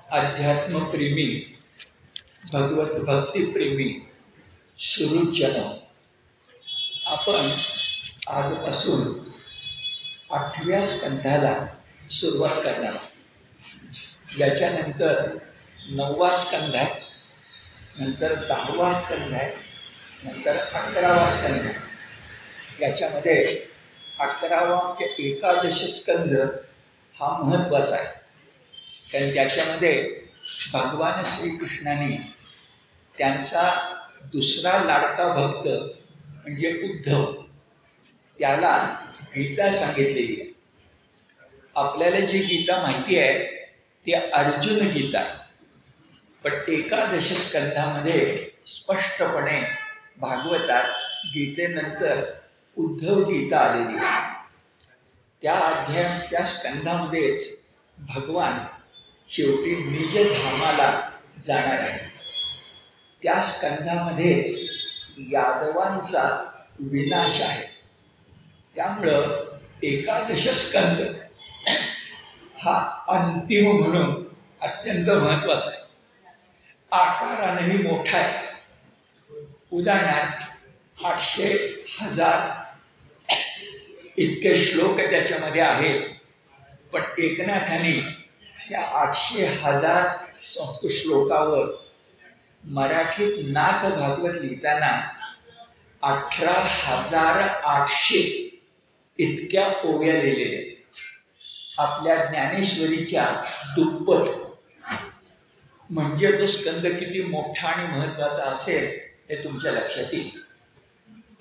अध्यात्मप्रेमी, भगवत भक्तिप्रेमी सुहृदजन, आपण आजपासून 8व्या स्कंधाला सुरुवात करणार आहोत. याच्यानंतर 9वा स्कंध आहे, नंतर 10वा स्कंध आहे, नंतर 11वा स्कंध आहे. याच्यामध्ये 11वा ते 11 स्कंध हा महत्त्वाचा आहे, कारण त्याच्यामध्ये भगवान श्रीकृष्णाने त्यांचा दुसरा लाडका भक्त म्हणजे उद्धव त्याला गीता सांगितलेली आहे. आपल्याला जी गीता माहिती आहे ती अर्जुन गीता, पण 11 स्कंधामध्ये स्पष्टपणे भागवतात गीतेनंतर उद्धव गीता आलेली आहे. त्या स्कंधामध्येच भगवान शेवटी निजधामाला जाणार आहे. त्या स्कंधामध्येच यादवांचा विनाश आहे. त्यामुळं 11 स्कंद हा अंतिम म्हणून अत्यंत महत्त्वाचा आहे. आकारानंही मोठा आहे. उदाहरणार्थ 800,000 इतके श्लोक त्याच्यामध्ये आहेत, पण एकनाथाने या 800,000 संस्कृत श्लोकावर मराठीत नाथ भागवत लिहिताना 18,800 इतक्या ओव्या लिहिलेल्या आहेत. आपल्या ज्ञानेश्वरीच्या दुप्पट. म्हणजे तो स्कंद किती मोठा आणि महत्त्वाचा असेल हे तुमच्या लक्षात येईल.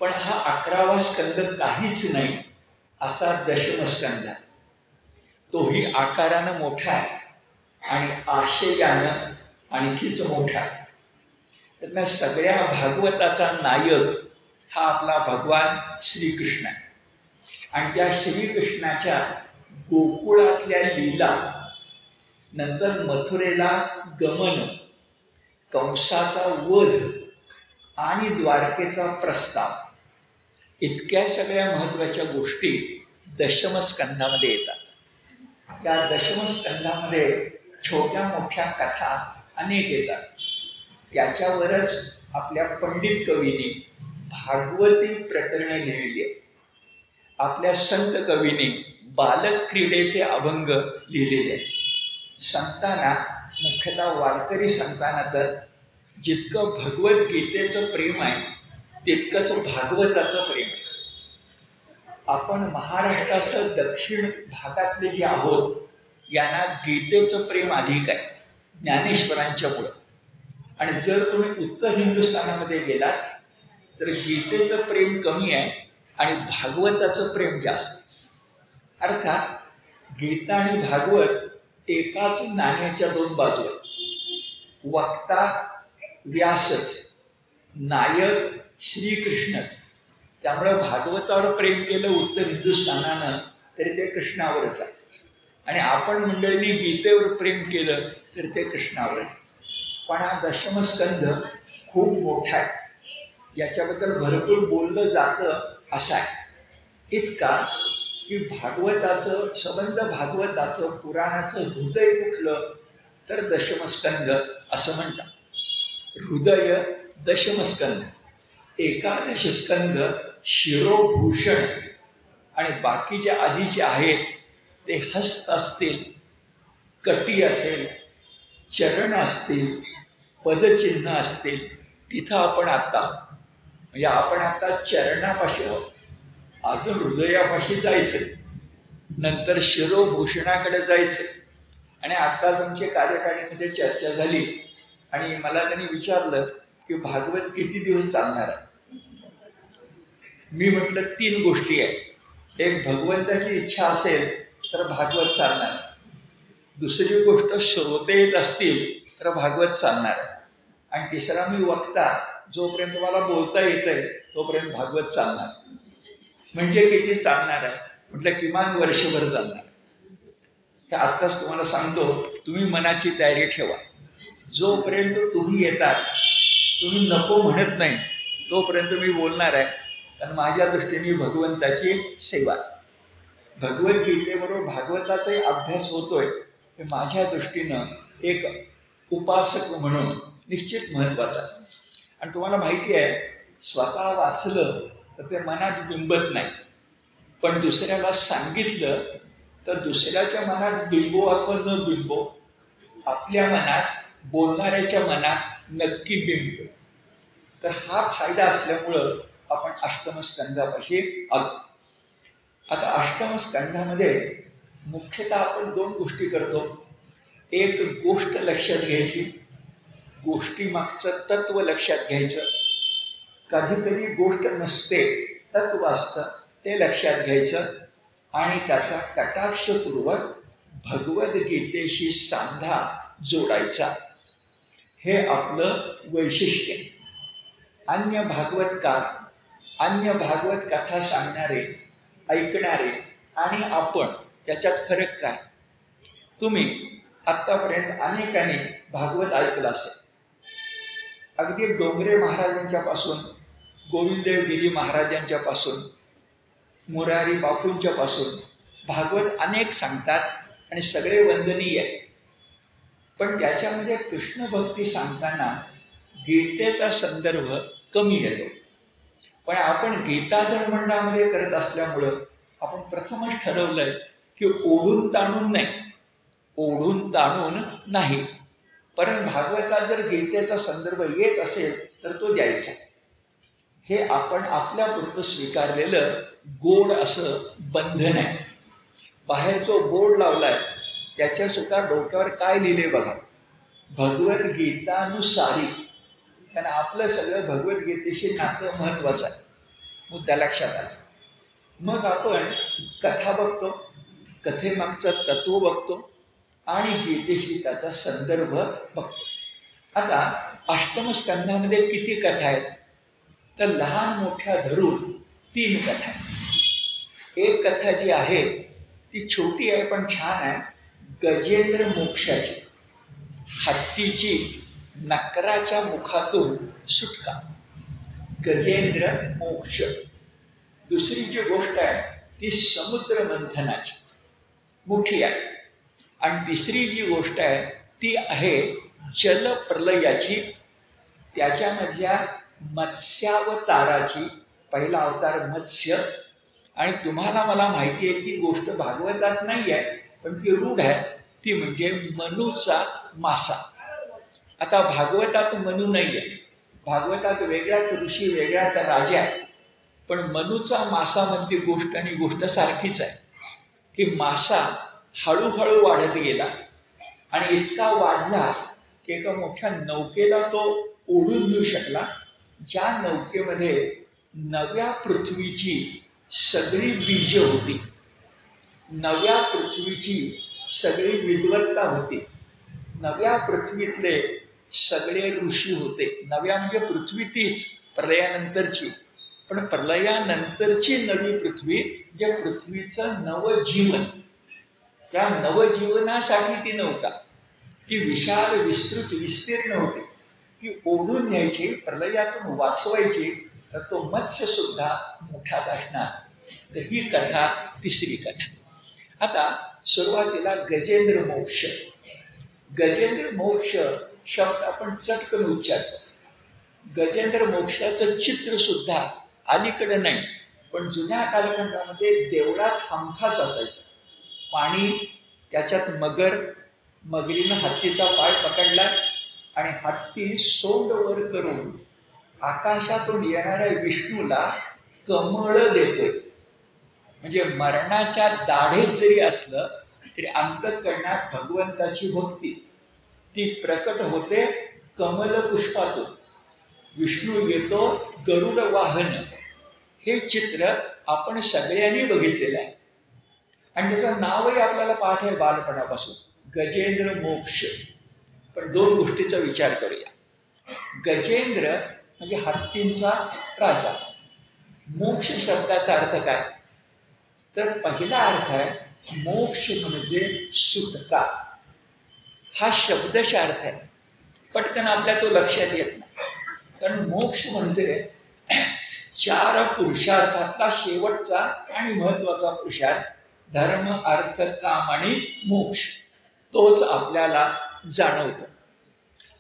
पण हा 11वा स्कंद काहीच नाही असा दशमस्कंद आहे. तोही आकारानं मोठा आहे आणि आशयानं आणखीच मोठा आहे. त्यातल्या सगळ्या भागवताचा नायक हा आपला भगवान श्रीकृष्ण आहे. आणि त्या श्रीकृष्णाच्या गोकुळातल्या लीला, नंतर मथुरेला गमन, कंसाचा वध आणि द्वारकेचा प्रस्ताव, इतक्या सगळ्या महत्त्वाच्या गोष्टी दशमस्कंधामध्ये येतात. या दशमस्कंधामध्ये छोट्या मोठ्या कथा अनेक येतात. त्याच्यावरच आपल्या पंडित कवींनी भागवती प्रकरणे लिहिली आहेत. आपल्या संत कवींनी बालक क्रीडेचे अभंग लिहिलेले आहेत. संतांना, मुख्यतः वारकरी संतांना तर जितकं भगवद्गीतेचं प्रेम आहे तितकंच भागवताचं प्रेम आहे. आपण महाराष्ट्रासह दक्षिण भागातले जे आहोत यांना गीतेचं प्रेम अधिक आहे ज्ञानेश्वरांच्या मुळं. आणि जर तुम्ही उत्तर हिंदुस्थानामध्ये गेलात तर गीतेचं प्रेम कमी आहे आणि भागवताचं प्रेम जास्त. अर्थात गीता आणि भागवत एकाच नाण्याच्या 2 बाजू आहेत. वक्ता व्यासच, नायक श्रीकृष्णच. त्यामुळं भागवतावर प्रेम केलं उत्तर हिंदुस्थानानं तरी ते कृष्णावरच आहे, आणि आपण मंडळींनी गीतेवर प्रेम केलं तर ते कृष्णावरच आहे. पण हा दशमस्कंध खूप मोठा आहे. याच्याबद्दल भरपूर बोललं जातं असा आहे. इतका की भागवताचं संबंध, भागवताचं पुराणाचं हृदय कुठलं तर दशमस्कंध असं म्हणतात. हृदय दशमस्कंध. 11 स्कंध शिरोभूषण आणि बाकी जे आधीचे आहेत ते हस्त असतील, कटी असेल, चरण असतील, पदचिन्ह असतील, तिथं आपण आत्ता आहोत. म्हणजे आपण आता चरणापाशी आहोत. अजून हृदयापाशी जायचं, नंतर शिरोभूषणाकडे जायचं. आणि आत्ताच आमच्या कार्यकारिणीमध्ये चर्चा झाली आणि मला त्यांनी विचारलं की भागवत किती दिवस चालणार आहे. मी म्हटलं 3 गोष्टी आहेत. एक, भगवंताची इच्छा असेल तर भागवत चालणार आहे. दुसरी गोष्ट, श्रोते येत असतील तर भागवत चालणार आहे. आणि तिसरा, मी वक्ता, जोपर्यंत मला बोलता येत आहे तोपर्यंत भागवत चालणार. म्हणजे किती चालणार आहे म्हटलं किमान वर्षभर चालणार. हे आत्ताच तुम्हाला सांगतो, तुम्ही मनाची तयारी ठेवा. जोपर्यंत तुम्ही येतात, तुम्ही नको म्हणत नाही तोपर्यंत मी बोलणार आहे. कारण माझ्या दृष्टीने भगवंताची सेवा, भगवद्गीतेबरोबर भागवताचाही अभ्यास होतोय हे माझ्या दृष्टीनं एक उपासक म्हणून निश्चित महत्त्वाचा आहे. आणि तुम्हाला माहिती आहे, स्वतः वाचलं तर ते मनात बिंबत नाही, पण दुसऱ्याला सांगितलं तर दुसऱ्याच्या मनात बिंबो अथवा न बिंबो, आपल्या मनात, बोलणाऱ्याच्या मनात नक्की बिंबतो. तर हा फायदा असल्यामुळं आपण अष्टमस्कंधापाशी आलो. आता अष्टमस्कंधामध्ये मुख्यतः आपण 2 गोष्टी करतो. एक गोष्ट लक्षात घ्यायची, गोष्टीमागचं तत्व लक्षात घ्यायचं. कधी कधी गोष्ट नसते, तत्व असतं, ते लक्षात घ्यायचं आणि त्याचा कटाक्षपूर्वक भगवद्गीतेशी सांधा जोडायचा. हे आपलं वैशिष्ट्य. अन्य भागवतकार, अन्य भागवत कथा सांगणारे, ऐकणारे आणि आपण याच्यात फरक काय? तुम्ही आत्तापर्यंत अनेकांनी भागवत ऐकलं असेल. अगदी डोंगरे महाराजांच्या पासून, गोविंदगिरी महाराजांच्या पासून, मुरारी बापूंच्या पासून भागवत अनेक सांगतात आणि सगळे वंदनीय आहे. पण त्याच्यामध्ये कृष्ण भक्ती सांगताना गीतेचा संदर्भ कमी येतो. पण आपण गीताधर मंडळामध्ये करत असल्यामुळं आपण प्रथमच ठरवलंय की ओढून ताणून नाही, ओढून ताणून नाही, पण भागवतात जर गीतेचा संदर्भ येत असेल तर तो द्यायचा. हे आपण आपल्यापुरतं स्वीकारलेलं गोड असं बंधन आहे. बाहेर जो बोर्ड लावलाय त्याच्यासुद्धा डोक्यावर काय लिहिले बघा, भगवद्गीतानुसारी. कारण आपलं सगळं भगवद्गीतेशी नातं महत्त्वाचं आहे. मुद्दा लक्षात आला. मग आपण कथा बघतो, कथेमागचं तत्व बघतो आणि गीतेशी त्याचा संदर्भ बघतो. आता अष्टमस्कंधामध्ये किती कथा आहेत? तर लहान मोठ्या धरून 3 कथा आहेत. एक कथा जी आहे ती छोटी आहे पण छान आहे, गजेंद्र मोक्षाची, हत्तीची नकराच्या मुखातून सुटका, गजेंद्र मोक्ष. दुसरी जी गोष्ट आहे ती समुद्र मंथनाची, मोठी आहे. आणि तिसरी जी गोष्ट आहे ती आहे जलप्रलयाची, त्याच्यामधल्या मत्स्यावताराची. पहिला अवतार मत्स्य, आणि तुम्हाला मला माहिती आहे ती गोष्ट भागवतात नाही आहे पण ती रूढ आहे, ती म्हणजे मनूचा मासा. आता भागवतात मनू नाही आहे, भागवतात वेगळाच ऋषी, वेगळाच राजा आहे, पण मनूचा मासामधली गोष्ट आणि गोष्ट सारखीच आहे की मासा हळूहळू वाढत गेला आणि इतका वाढला की एका मोठ्या नौकेला तो ओढून नेऊ शकला, ज्या नौकेमध्ये नव्या पृथ्वीची सगळी बीज होती, नव्या पृथ्वीची सगळी विद्वत्ता होती, नव्या पृथ्वीतले सगळे ऋषी होते. नव्या म्हणजे पृथ्वी तीच प्रलयानंतरची, पण प्रलयानंतरची नवी पृथ्वी, जे पृथ्वीचं नवजीवन. त्या नवजीवनासाठी ती नौका, ती विशाल विस्तृत विस्तीर्ण होती, ती ओढून न्यायची, प्रलयातून वाचवायची, तर तो मत्स्यसुद्धा मोठाच असणार. तर ही कथा तिसरी कथा. आता सुरुवातीला गजेंद्र मोक्ष. गजेंद्र मोक्ष शब्द आपण चटकन उच्चारतो. गजेंद्र मोक्षाचं चित्रसुद्धा अलीकडे नाही पण जुन्या कालखंडामध्ये देवळात हमखास असायचं. पाणी, त्याच्यात मगर, मगरीनं हत्तीचा पाय पकडला आणि हत्ती सोंड वर करून आकाशातून येणाऱ्या विष्णूला कमळ देतोय. म्हणजे मरणाच्या दाढेत जरी असलं तरी अंतःकरणात भगवंताची भक्ती ती प्रकट होते कमल पुष्पातून. विष्णू येतो गरुड वाहन. हे चित्र आपण सगळ्यांनी बघितलेलं आहे आणि त्याचं नावही आपल्याला पाठ आहे बालपणापासून, गजेंद्र मोक्ष. पण 2 गोष्टीचा विचार करूया. गजेंद्र म्हणजे हत्तींचा राजा. मोक्ष शब्दाचा अर्थ काय? तर पहिला अर्थ आहे मोक्ष म्हणजे सुटका. हा शब्दशः अर्थ आहे, पटकन आपल्या तो लक्षात येत नाही. कारण मोक्ष म्हणजे 4 पुरुषार्थातला शेवटचा आणि महत्त्वाचा पुरुषार्थ, धर्म अर्थ काम आणि मोक्ष, तोच आपल्याला जाणवतं.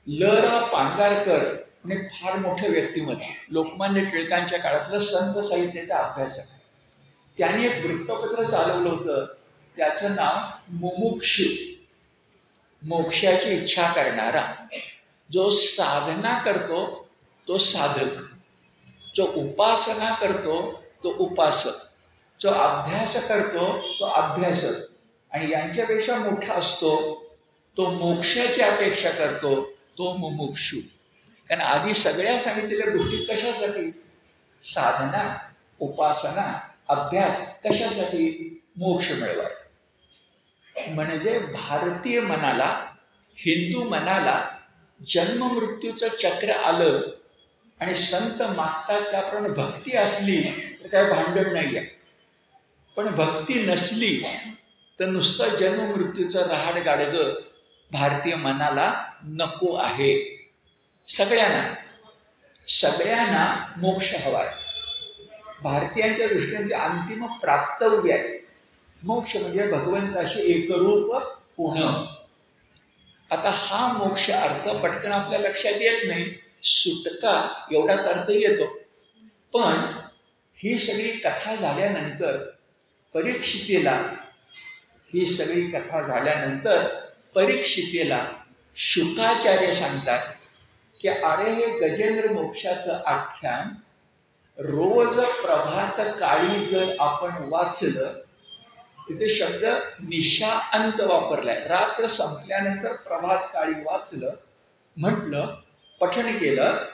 ल रा पांगारकर हे फार मोठं व्यक्तिमत्व, लोकमान्य टिळकांच्या काळातलं संत साहित्याचा अभ्यासक. त्यांनी एक वृत्तपत्र चालवलं होतं, त्याचं नाव मुमुक्षु, मोक्षाची इच्छा करणारा. जो साधना करतो तो साधक, जो उपासना करतो तो उपासक, जो अभ्यास करतो तो अभ्यासक, आणि यांच्यापेक्षा मोठा असतो तो मोक्षाची अपेक्षा करतो तो मुमुक्षु. कारण आधी सगळ्या सांगितलेल्या गोष्टी कशासाठी? साधना, उपासना, अभ्यास कशासाठी? मोक्ष मिळवाय. म्हणजे भारतीय मनाला, हिंदू मनाला जन्ममृत्यूचं चक्र आलं आणि संत मागतात त्याप्रमाणे भक्ती असली तर काय भांडण नाही आहे. पण भक्ती नसली तर नुसतं जन्ममृत्यूचं रहाड गाडगं भारतीय मनाला नको आहे. सगळ्यांना मोक्ष हवा आहे. भारतीयांच्या दृष्टीने ते अंतिम प्राप्तव्य आहे. मोक्ष म्हणजे भगवंताशी एकरूप होणं. आता हा मोक्ष अर्थ पटकन आपल्या लक्षात येत नाही, सुटका एवढाच अर्थ येतो. पण ही सगळी कथा झाल्यानंतर परीक्षितेला शुकाचार्य सांगतात की अरे हे गजेंद्र मोक्षाचं आख्यान रोज प्रभात काळी जर आपण वाचलं, तिथे शब्द निशाअंत वापरलाय, रात्र संपल्यानंतर प्रभात काळी वाचलं म्हटलं, पठण केलं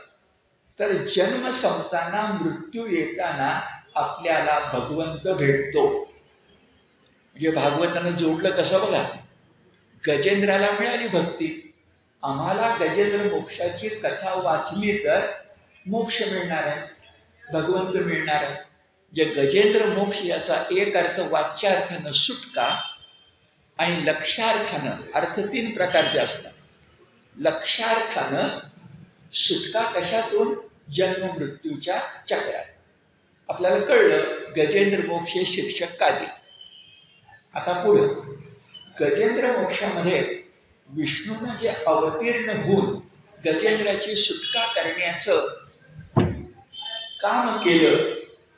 तर जन्म संपताना मृत्यू येताना आपल्याला भगवंत भेटतो. म्हणजे भागवतानं जोडलं कसं बघा. गजेंद्राला मिळाली भक्ती, आम्हाला गजेंद्र मोक्षाची कथा वाचली तर मोक्ष मिळणार आहे, भगवंत मिळणार आहे. जे गजेंद्र मोक्ष याचा एक अर्थ वाच्यार्थानं सुटका आणि लक्षार्थानं, अर्थ 3 प्रकारचे असतात. लक्षार्थानं सुटका कशातून? जन्म मृत्यूच्या चक्रात. आपल्याला कळलं गजेंद्र मोक्ष हे शीर्षक का दिलं. आता पुढं गजेंद्र मोक्षामध्ये विष्णूनं जे अवतीर्ण होऊन गजेंद्राची सुटका करण्याचं काम केलं,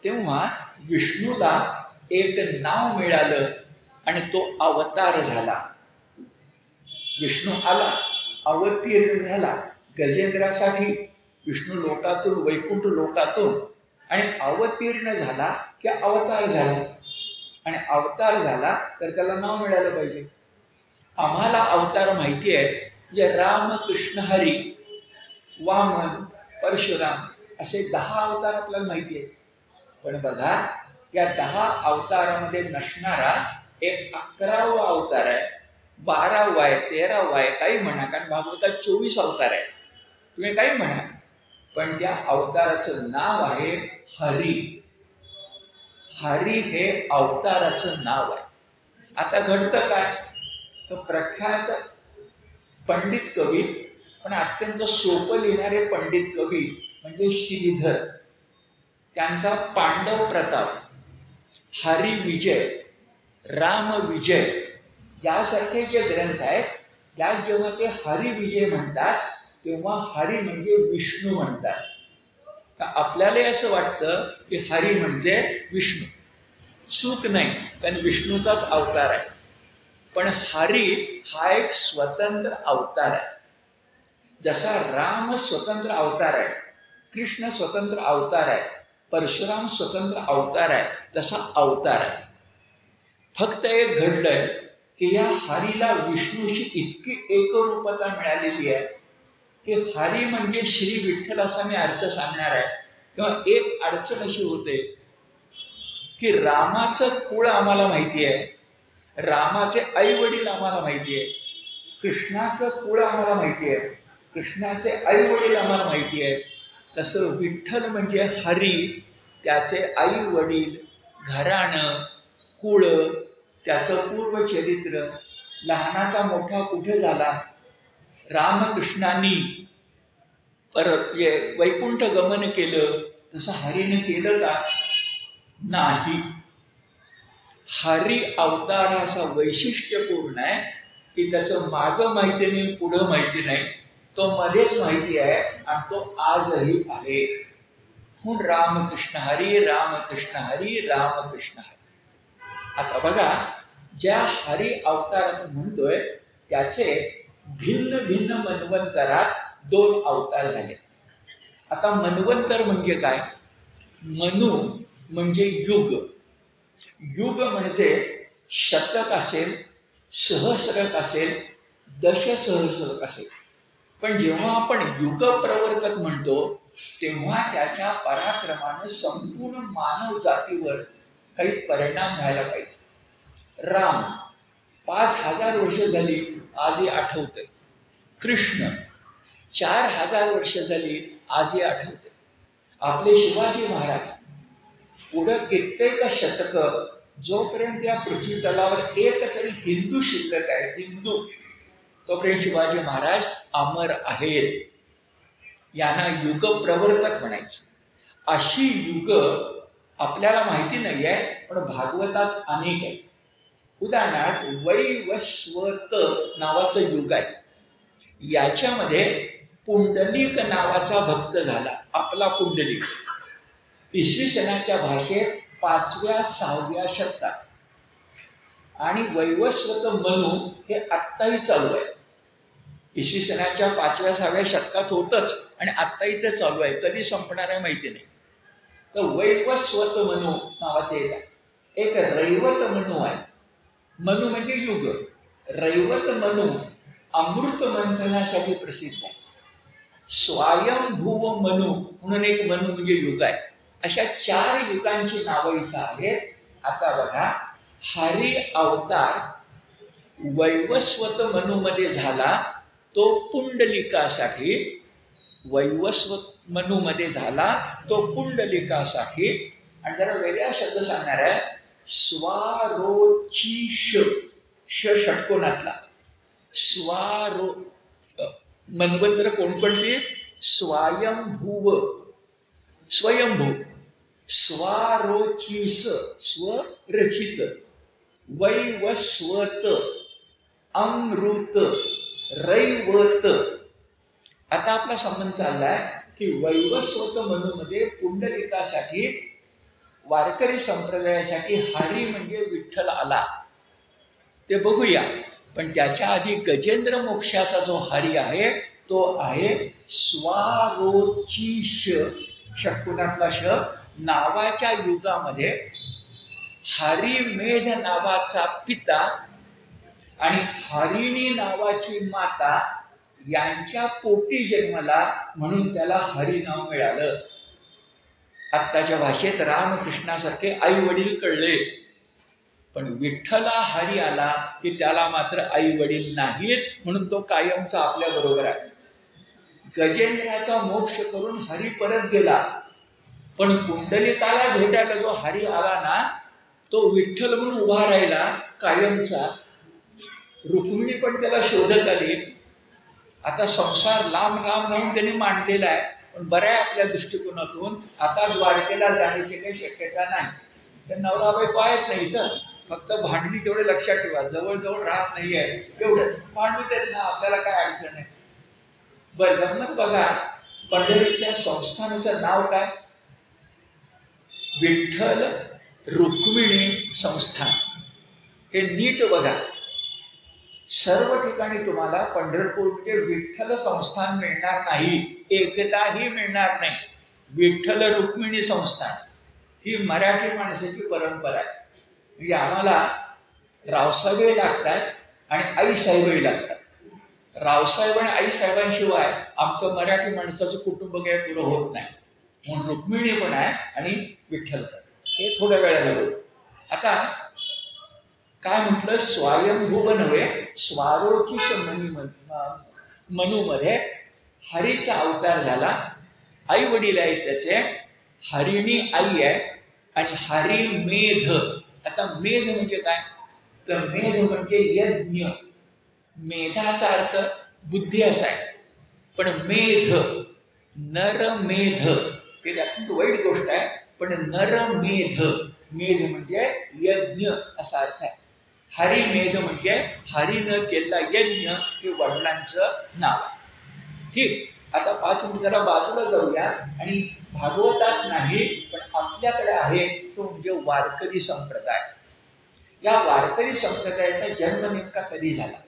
तेव्हा विष्णूला एक नाव मिळालं आणि तो अवतार झाला. विष्णू आला, अवतीर्ण झाला गजेंद्रासाठी, विष्णू लोकातून, वैकुंठ लोकातून, आणि अवतीर्ण झाला की अवतार झाला. आणि अवतार झाला तर त्याला नाव मिळालं पाहिजे. आम्हाला अवतार माहिती आहे, जे राम, कृष्ण, हरी, वामन, परशुराम असे 10 अवतार आपल्याला माहिती आहे. पण बघा, या 10 अवतारामध्ये नसणारा एक 11वा अवतार आहे, 12वा आहे, 13वा आहे, काही म्हणा. कारण भागवतात 24 अवतार आहे, तुम्ही काही म्हणा. पण त्या अवताराचं नाव आहे हरी. हरी हे अवताराचं नाव आहे. आता घडतं काय, तर प्रख्यात पंडित कवी, पण अत्यंत सोपं लिहिणारे पंडित कवी म्हणजे श्रीधर, त्यांचा पांडव प्रताप, हरी विजय, राम विजय यासारखे जे ग्रंथ आहेत, त्यात जेव्हा ते हरी विजय म्हणतात तेव्हा हरी म्हणजे विष्णू म्हणतात. तर आपल्याला असं वाटतं की हरी म्हणजे विष्णू. चूक नाही, कारण विष्णूचाच अवतार आहे. पण हरी हा एक स्वतंत्र अवतार आहे. जसा राम स्वतंत्र अवतार आहे, कृष्ण स्वतंत्र अवतार आहे, परशुराम स्वतंत्र अवतार आहे, तसा अवतार आहे. फक्त एक घडलंय की या हरीला विष्णूशी इतकी एकरूपता मिळालेली आहे की हरी म्हणजे श्री विठ्ठल असा मी अर्थ सांगणार आहे. तेव्हा एक अडचण अशी होते की रामाचं कुळ आम्हाला माहिती आहे, रामाचे आई वडील आम्हाला माहिती आहे, कृष्णाचं कुळ आम्हाला माहिती आहे, कृष्णाचे आई वडील आम्हाला माहिती आहे. तसं विठ्ठल म्हणजे हरी, त्याचे आई वडील, घराणं, कुळ, त्याचं पूर्वचरित्र, लहानाचा मोठा कुठे झाला, रामकृष्णांनी वैकुंठ गमन केलं तसं हरीने केलं का? नाही. हरी अवतार असा वैशिष्ट्यपूर्ण आहे की त्याचं मागं माहिती नाही, पुढं माहिती नाही, तो मध्येच माहिती आहे आणि तो आजही आहे. म्हणून रामकृष्ण हरी, रामकृष्ण हरी, रामकृष्ण हरी. आता बघा, ज्या हरी अवतार आपण म्हणतोय त्याचे भिन्न भिन्न मन्वंतरात 2 अवतार झाले. आता मन्वंतर म्हणजे काय? मनु म्हणजे युग. युग म्हणजे शतक असेल, सहस्रक असेल, दशसहस्रक असेल. पण जेव्हा आपण युग प्रवर्तक म्हणतो तेव्हा त्याच्या पराक्रमानं संपूर्ण मानव जातीवर काही परिणाम व्हायला पाहिजे. राम 5000 वर्ष झाली, आजही आठवतंय. कृष्ण 4000 वर्ष झाली, आजही आठवते. आपले शिवाजी महाराज पुढं कित्येक शतक, जोपर्यंत या पृथ्वी तलावर एक तरी हिंदू शिल्लक आहे, हिंदू, तोपर्यंत शिवाजी महाराज अमर आहेत. यांना युग प्रवर्तक म्हणायचं. अशी युग आपल्याला माहिती नाही आहे, पण भागवतात अनेक आहेत. उदाहरणार्थ वैवस्वत नावाचं युग आहे. याच्यामध्ये पुंडलिक नावाचा भक्त झाला, आपला पुंडलिक. इसवी सनाच्या भाषेत 5व्या-6व्या शतकात. आणि वैवस्वत मनु हे आत्ताही चालू आहे. इसवी सनाच्या 5व्या-6व्या शतकात होतच आणि आत्ताही ते चालू आहे. कधी संपणार आहे माहिती नाही. तर वैवस्वत मनु नावाचे एक आहे. एक रैवत मनु आहे. मनु म्हणजे युग. रैवत मनु अमृत मंथनासाठी प्रसिद्ध आहे. स्वयंभुव मनु म्हणून एक मनु म्हणजे युग आहे. अशा 4 युगांची नावं इथं आहेत. आता बघा, हरी अवतार वैवस्वत मनुमध्ये झाला, तो पुंडलिकासाठी. वैवस्वत मनुमध्ये झाला तो पुंडलिकासाठी. आणि जरा वेगळा शब्द सांगणार आहे, स्वारोचिष, षटकोनातला. स्वारो मन्वंतर कोणकोणती? स्वयंभुव, स्वयंभू, स्वारोचिष स्वरचित, वैवस्वत, अमृत, रैवत. आता आपला संबंध चाललाय की वैवस्वत मनुमध्ये पुंडलिकासाठी, वारकरी संप्रदायासाठी हरी म्हणजे विठ्ठल आला, ते बघूया. पण त्याच्या आधी गजेंद्र मोक्षाचा जो हरी आहे तो आहे स्वारोचिष, षटकोनातला ष. नावाच्या युगामध्ये हरिमेध नावाचा पिता आणि हरिणी नावाची माता यांच्या पोटी जन्मला, म्हणून त्याला हरी नाव मिळालं. आत्ताच्या भाषेत रामकृष्णासारखे आई वडील कळले. पण विठ्ठला हरी आला की त्याला मात्र आई वडील नाहीत, म्हणून तो कायमचा आपल्या बरोबर आहे. गजेंद्राचा मोक्ष करून हरी परत गेला, पण पुंडलिकाला भेटायला जो हरी आला ना, तो विठ्ठल म्हणून उभा राहिला कायमचा. रुक्मिणी पण त्याला शोधत आली. आता संसार लांब लांब राहून त्यांनी मांडलेला आहे, पण बऱ्या आपल्या दृष्टिकोनातून आता द्वारकेला जाण्याची काही शक्यता नाही. तर नवरा बायको आहेत नाही तर फक्त भांडणी तेवढे लक्षात ठेवा, जवळजवळ राहत नाही आहे एवढंच. भांडू देत ना, आपल्याला काय अडचण आहे. बरं, गंमत बघा, पंढरीच्या संस्थानाचं नाव काय? विठ्ठल रुक्मिणी संस्थान. हे नीट बघा. सर्व ठिकाणी तुम्हाला पंढरपूर म्हणजे विठ्ठल संस्थान मिळणार नाही, एकदाही मिळणार नाही. विठ्ठल रुक्मिणी संस्थान ही मराठी माणसाची परंपरा आहे. म्हणजे आम्हाला रावसाहेबही लागतात आणि आईसाहेबही लागतात. रावसाहेब आणि आईसाहेबांशिवाय आमचं मराठी माणसाचं कुटुंब काही पुरं होत नाही. म्हणून रुक्मिणी पण आहे आणि विठ्ठल पण. हे थोड्या वेळाला बोलू. आता काय म्हटलं? स्वयंभुव नव्हे, स्वारोचिष मनुमध्ये हरीचा अवतार झाला. आई वडील आहेत त्याचे, हरिणी आई आहे आणि हरी मेध. आता मेध म्हणजे काय? तर मेध म्हणजे यज्ञ. मेधाचा अर्थ बुद्धी असा आहे, पण मेध, नरमेध हे अत्यंत वाईट गोष्ट आहे. पण नरमेध, मेध म्हणजे यज्ञ असा अर्थ आहे. हरिमेध म्हणजे हरीनं केलेला यज्ञ हे वडिलांचं नाव आहे. ठीक. आता 5 मिनिट जरा बाजूला जाऊया आणि भागवतात नाही पण आपल्याकडे आहे तो म्हणजे वारकरी संप्रदाय. या वारकरी संप्रदायाचा जन्म नेमका कधी झाला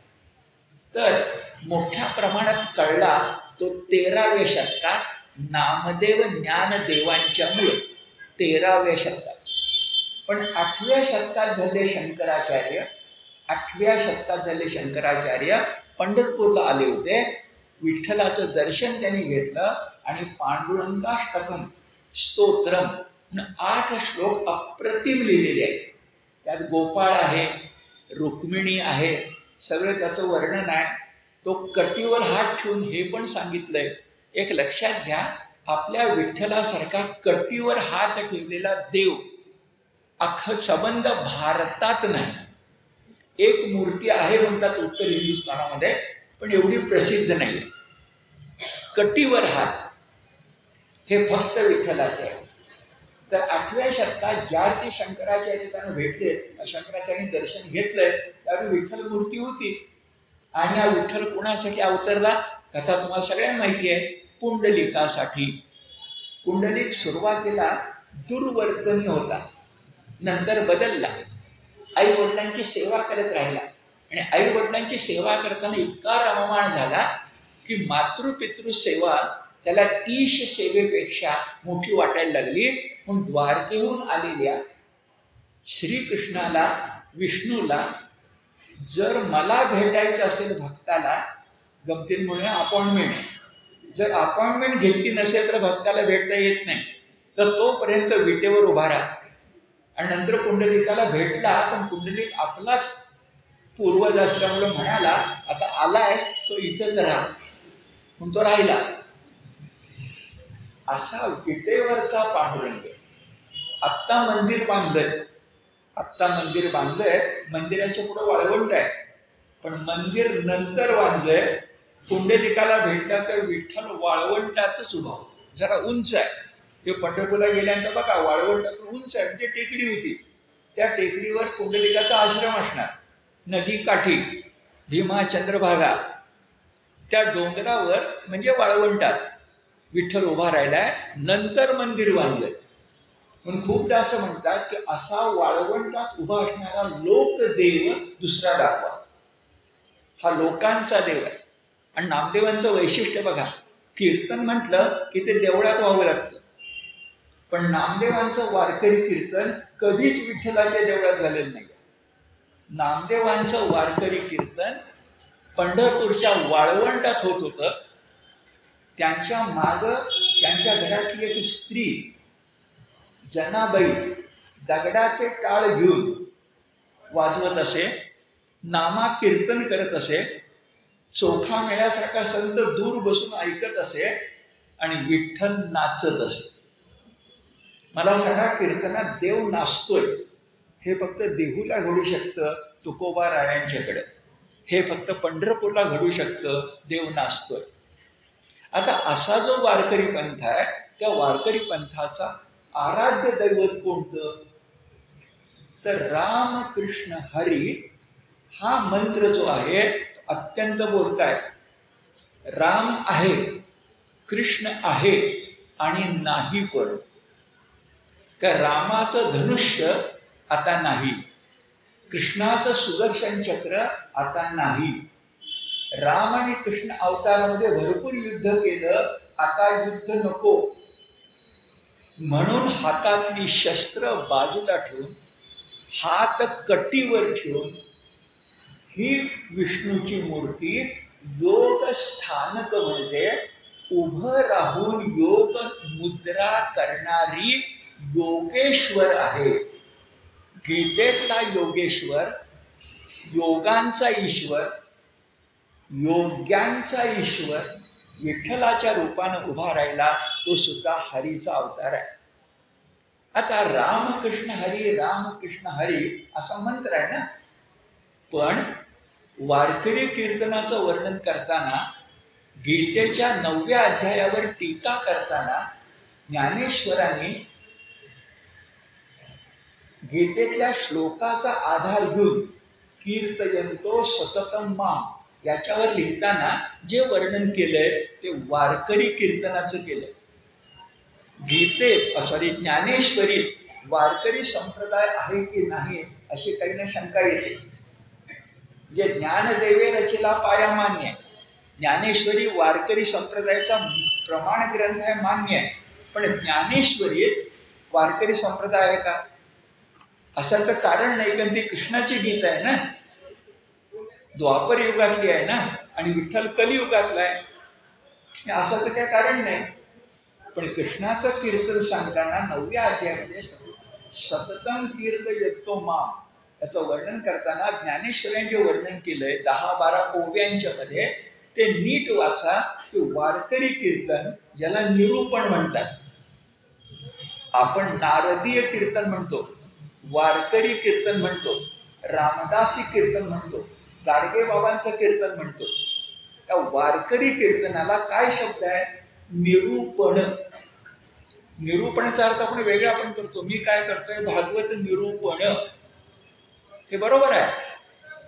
तर मोठ्या प्रमाणात कळला तो 13व्या शतकात नामदेव ज्ञानदेवांच्या मुळे 13व्या शतकात. पण 8व्या शतकात झाले शंकराचार्य. 8व्या शतकात झाले शंकराचार्य पंढरपूरला आले होते. विठ्ठलाचं दर्शन त्यांनी घेतलं आणि पांडुरंगाष्टकम स्तोत्रम 8 श्लोक अप्रतिम लिहिलेले आहेत. त्यात गोपाळ आहे, रुक्मिणी आहे, सगळं त्याचं वर्णन आहे. तो कटीवर हात ठेवून हे पण सांगितलंय. एक लक्षात घ्या, आपल्या विठ्ठलासारखा कटीवर हात ठेवलेला देव अख्खं संबंध भारतात नाही. एक मूर्ती आहे म्हणतात उत्तर हिंदुस्थानामध्ये, पण एवढी प्रसिद्ध नाही. कटीवर हात हे फक्त विठ्ठलाचे आहे. तर 8व्या शतकात ज्या ते शंकराचार्य त्यांना भेटले, शंकराचार्यांनी दर्शन घेतलंय, त्यावेळी विठ्ठल मूर्ती होती. आणि हा विठ्ठल कोणासाठी अवतरला? कथा तुम्हाला सगळ्यांना माहिती आहे. पुंडलिकासाठी. पुंडलिक सुरुवातीला दुर्वर्तनी होता, नंतर बदलला. आई वडिलांची सेवा करत राहिला आणि आई वडिलांची सेवा करताना इतका रममाण झाला की मातृपितृ सेवा त्याला ईश सेवेपेक्षा मोठी वाटायला लागली. म्हणून द्वारकेहून आलेल्या श्रीकृष्णाला, विष्णूला, जर मला भेटायचं असेल भक्ताला, गमतीन म्हणूया अपॉइंटमेंट, जर अपॉइंटमेंट घेतली नसेल तर भक्ताला भेटता येत नाही. तर तोपर्यंत विटेवर उभा राहा. आणि नंतर पुंडलिकाला भेटला, पण पुंडलिक आपलाच पूर्वज असल्यामुळे म्हणाला, आता आलायस तो इथंच राहा, म्हणून तो राहिला. असा विटेवरचा पांडुरंग. आत्ता मंदिर बांधलंय, आत्ता मंदिर बांधलंय, मंदिराच्या पुढे वाळवंट आहे, पण मंदिर नंतर बांधलंय. पुंडलिकाला भेटला तर विठ्ठल वाळवंटातच उभा होता. जरा उंच आहे. ते पंढरपूरला गेल्यानंतर बघा वाळवंटातून उंच आहे, म्हणजे टेकडी होती. त्या टेकडीवर पुंडलिकाचा आश्रम असणार. नदी काठी भीमा चंद्रभागा, त्या डोंगरावर म्हणजे वाळवंटात विठ्ठल उभा राहिलाय. नंतर मंदिर बांधलंय. म्हणून खूपदा असं म्हणतात की असा वाळवंटात उभा असणारा लोकदेव दुसरा दाखवा. हा लोकांचा देव आहे. आणि नामदेवांचं वैशिष्ट्य बघा, कीर्तन म्हटलं की ते देवळात व्हावं लागतं, पण नामदेवांचं वारकरी कीर्तन कधीच विठ्ठलाच्या देवळात झालेलं नाही. नामदेवांचं वारकरी कीर्तन पंढरपूरच्या वाळवंटात होत होतं. त्यांच्या मागं त्यांच्या घरातली एक स्त्री जनाबाई दगडाचे टाळ घेऊन वाजवत असे, नामा कीर्तन करत असे, चोखा मेळ्यासारखा संत दूर बसून ऐकत असे आणि विठ्ठल नाचत असे. मला सांगा, कीर्तनात देव नाचतोय हे फक्त देहूला घडू शकतं तुकोबा रायांच्याकडे, हे फक्त पंढरपूरला घडू शकतं देव नाचतोय. आता असा जो वारकरी पंथ आहे, त्या वारकरी पंथाचा आराध्य दैवत कोणतं तर राम कृष्ण हरी हा मंत्र जो आहे तो अत्यंत बोलका आहे. राम आहे, कृष्ण आहे आणि नाही पण. तर रामाचं धनुष्य आता नाही, कृष्णाचं सुदर्शन चक्र आता नाही. राम आणि कृष्ण अवतारामध्ये भरपूर युद्ध केलं, आता युद्ध नको. म्हणून हातातली शस्त्र बाजूला ठेवून, हात कटीवर ठेवून ही विष्णूची मूर्ती योग स्थानक म्हणजे उभं राहून योग मुद्रा करणारी योगेश्वर आहे. गीतेतला योगेश्वर, योगांचा ईश्वर, योग्यांचा ईश्वर विठ्ठलाच्या रूपानं उभा राहिला, तो सुद्धा हरीचा अवतार आहे. आता रामकृष्ण हरी, रामकृष्ण हरी असा मंत्र आहे ना, पण वारकरी कीर्तनाचं वर्णन करताना, गीतेच्या 9व्या अध्यायावर टीका करताना ज्ञानेश्वरांनी गीतेतल्या श्लोकाचा आधार घेऊन कीर्तयंतो सततम माम, याच्यावर लिहिताना जे वर्णन केलंय ते वारकरी कीर्तनाचं केलंय. गीतेत सॉरी ज्ञानेश्वरीत वारकरी संप्रदाय आहे की नाही अशी काही ना शंका येते. म्हणजे ज्ञानदेवे रचिला पाया मान्य आहे, ज्ञानेश्वरी वारकरी संप्रदायाचा प्रमाण ग्रंथ आहे मान्य आहे, पण ज्ञानेश्वरीत वारकरी संप्रदाय आहे का? असाचं कारण नाही, कारण ती कृष्णाची गीत आहे ना, द्वापर युगातली आहे ना, आणि विठ्ठल कलियुगातला आहे, असाचं काही कारण नाही. पण कृष्णाचं कीर्तन सांगताना 9व्या अध्यायामध्ये सततम कीर्तयतो माम याचं वर्णन करताना ज्ञानेश्वरांचे वर्णन केलंय 10-12 ओव्यांच्या मध्ये. ते नीट वाचा की वारकरी कीर्तन ज्याला निरूपण म्हणतात. आपण नारदीय कीर्तन म्हणतो, वारकरी कीर्तन म्हणतो, रामदासी कीर्तन म्हणतो, गाडगे बाबांचं कीर्तन म्हणतो. त्या वारकरी कीर्तनाला काय शब्द आहे? निरूपण. निरूपणाचा अर्थ आपण वेगळा पण करतो. मी काय करतोय? भागवत निरूपण, हे बरोबर आहे.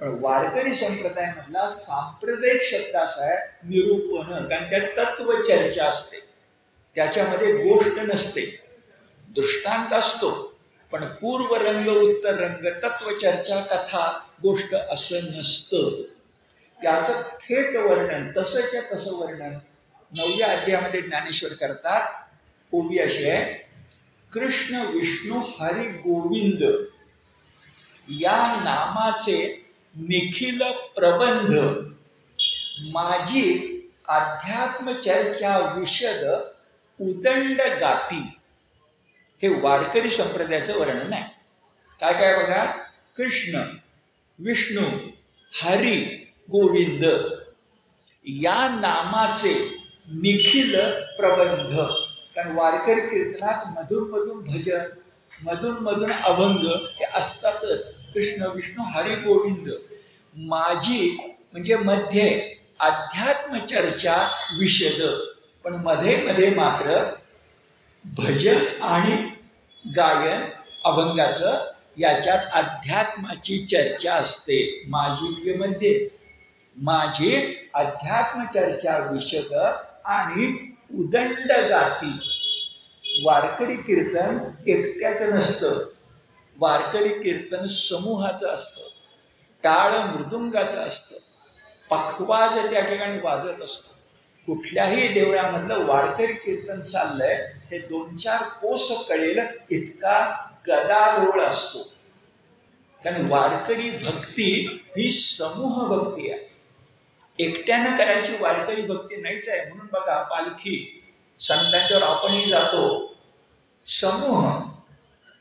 पण वारकरी संप्रदायामधला सांप्रदायिक शब्द असा आहे निरूपण, कारण त्यात तत्वचर्चा असते, त्याच्यामध्ये गोष्ट नसते, दृष्टांत असतो, पण पूर्व रंग उत्तर रंग तत्वचर्चा कथा गोष्ट असं नसतं. त्याचं थेट वर्णन तसंच्या तसं वर्णन 9व्या अध्यायामध्ये ज्ञानेश्वर करतात. ओवी अशी आहे, कृष्ण विष्णू हरी गोविंद या नामाचे निखिल प्रबंध माझी अध्यात्म चर्चा विशद उदंड गाती. हे वारकरी संप्रदायाचं वर्णन आहे. काय काय बघा, कृष्ण विष्णू हरी गोविंद या नामाचे निखिल प्रबंध. कारण वारकरी कीर्तनात मधून मधून भजन, मधून मधून अभंग हे असतातच. कृष्ण विष्णू हरी गोविंद माझी म्हणजे मध्ये अध्यात्म चर्चा विशद, पण मध्ये मध्ये मात्र भजन आणि गायन अभंगाचं याच्यात अध्यात्माची चर्चा असते. माझी म्हणजे मध्ये, माझी अध्यात्म चर्चा विशद आणि उदंड गाती. वारकरी कीर्तन एकट्याचं नसतं, वारकरी कीर्तन समूहाचं असतं, टाळ मृदुंगाचं असतं, पखवाज त्या ठिकाणी वाजत असतो. कुठल्याही देवळामधलं वारकरी कीर्तन चाललंय हे 2-4 कोस कळेल इतका गदारोळ असतो. कारण वारकरी भक्ती ही समूह भक्ती आहे, एकट्यानं करायची वारकरी भक्ती नाहीच आहे. म्हणून बघा पालखी संतांच्यावर आपणही जातो, समूह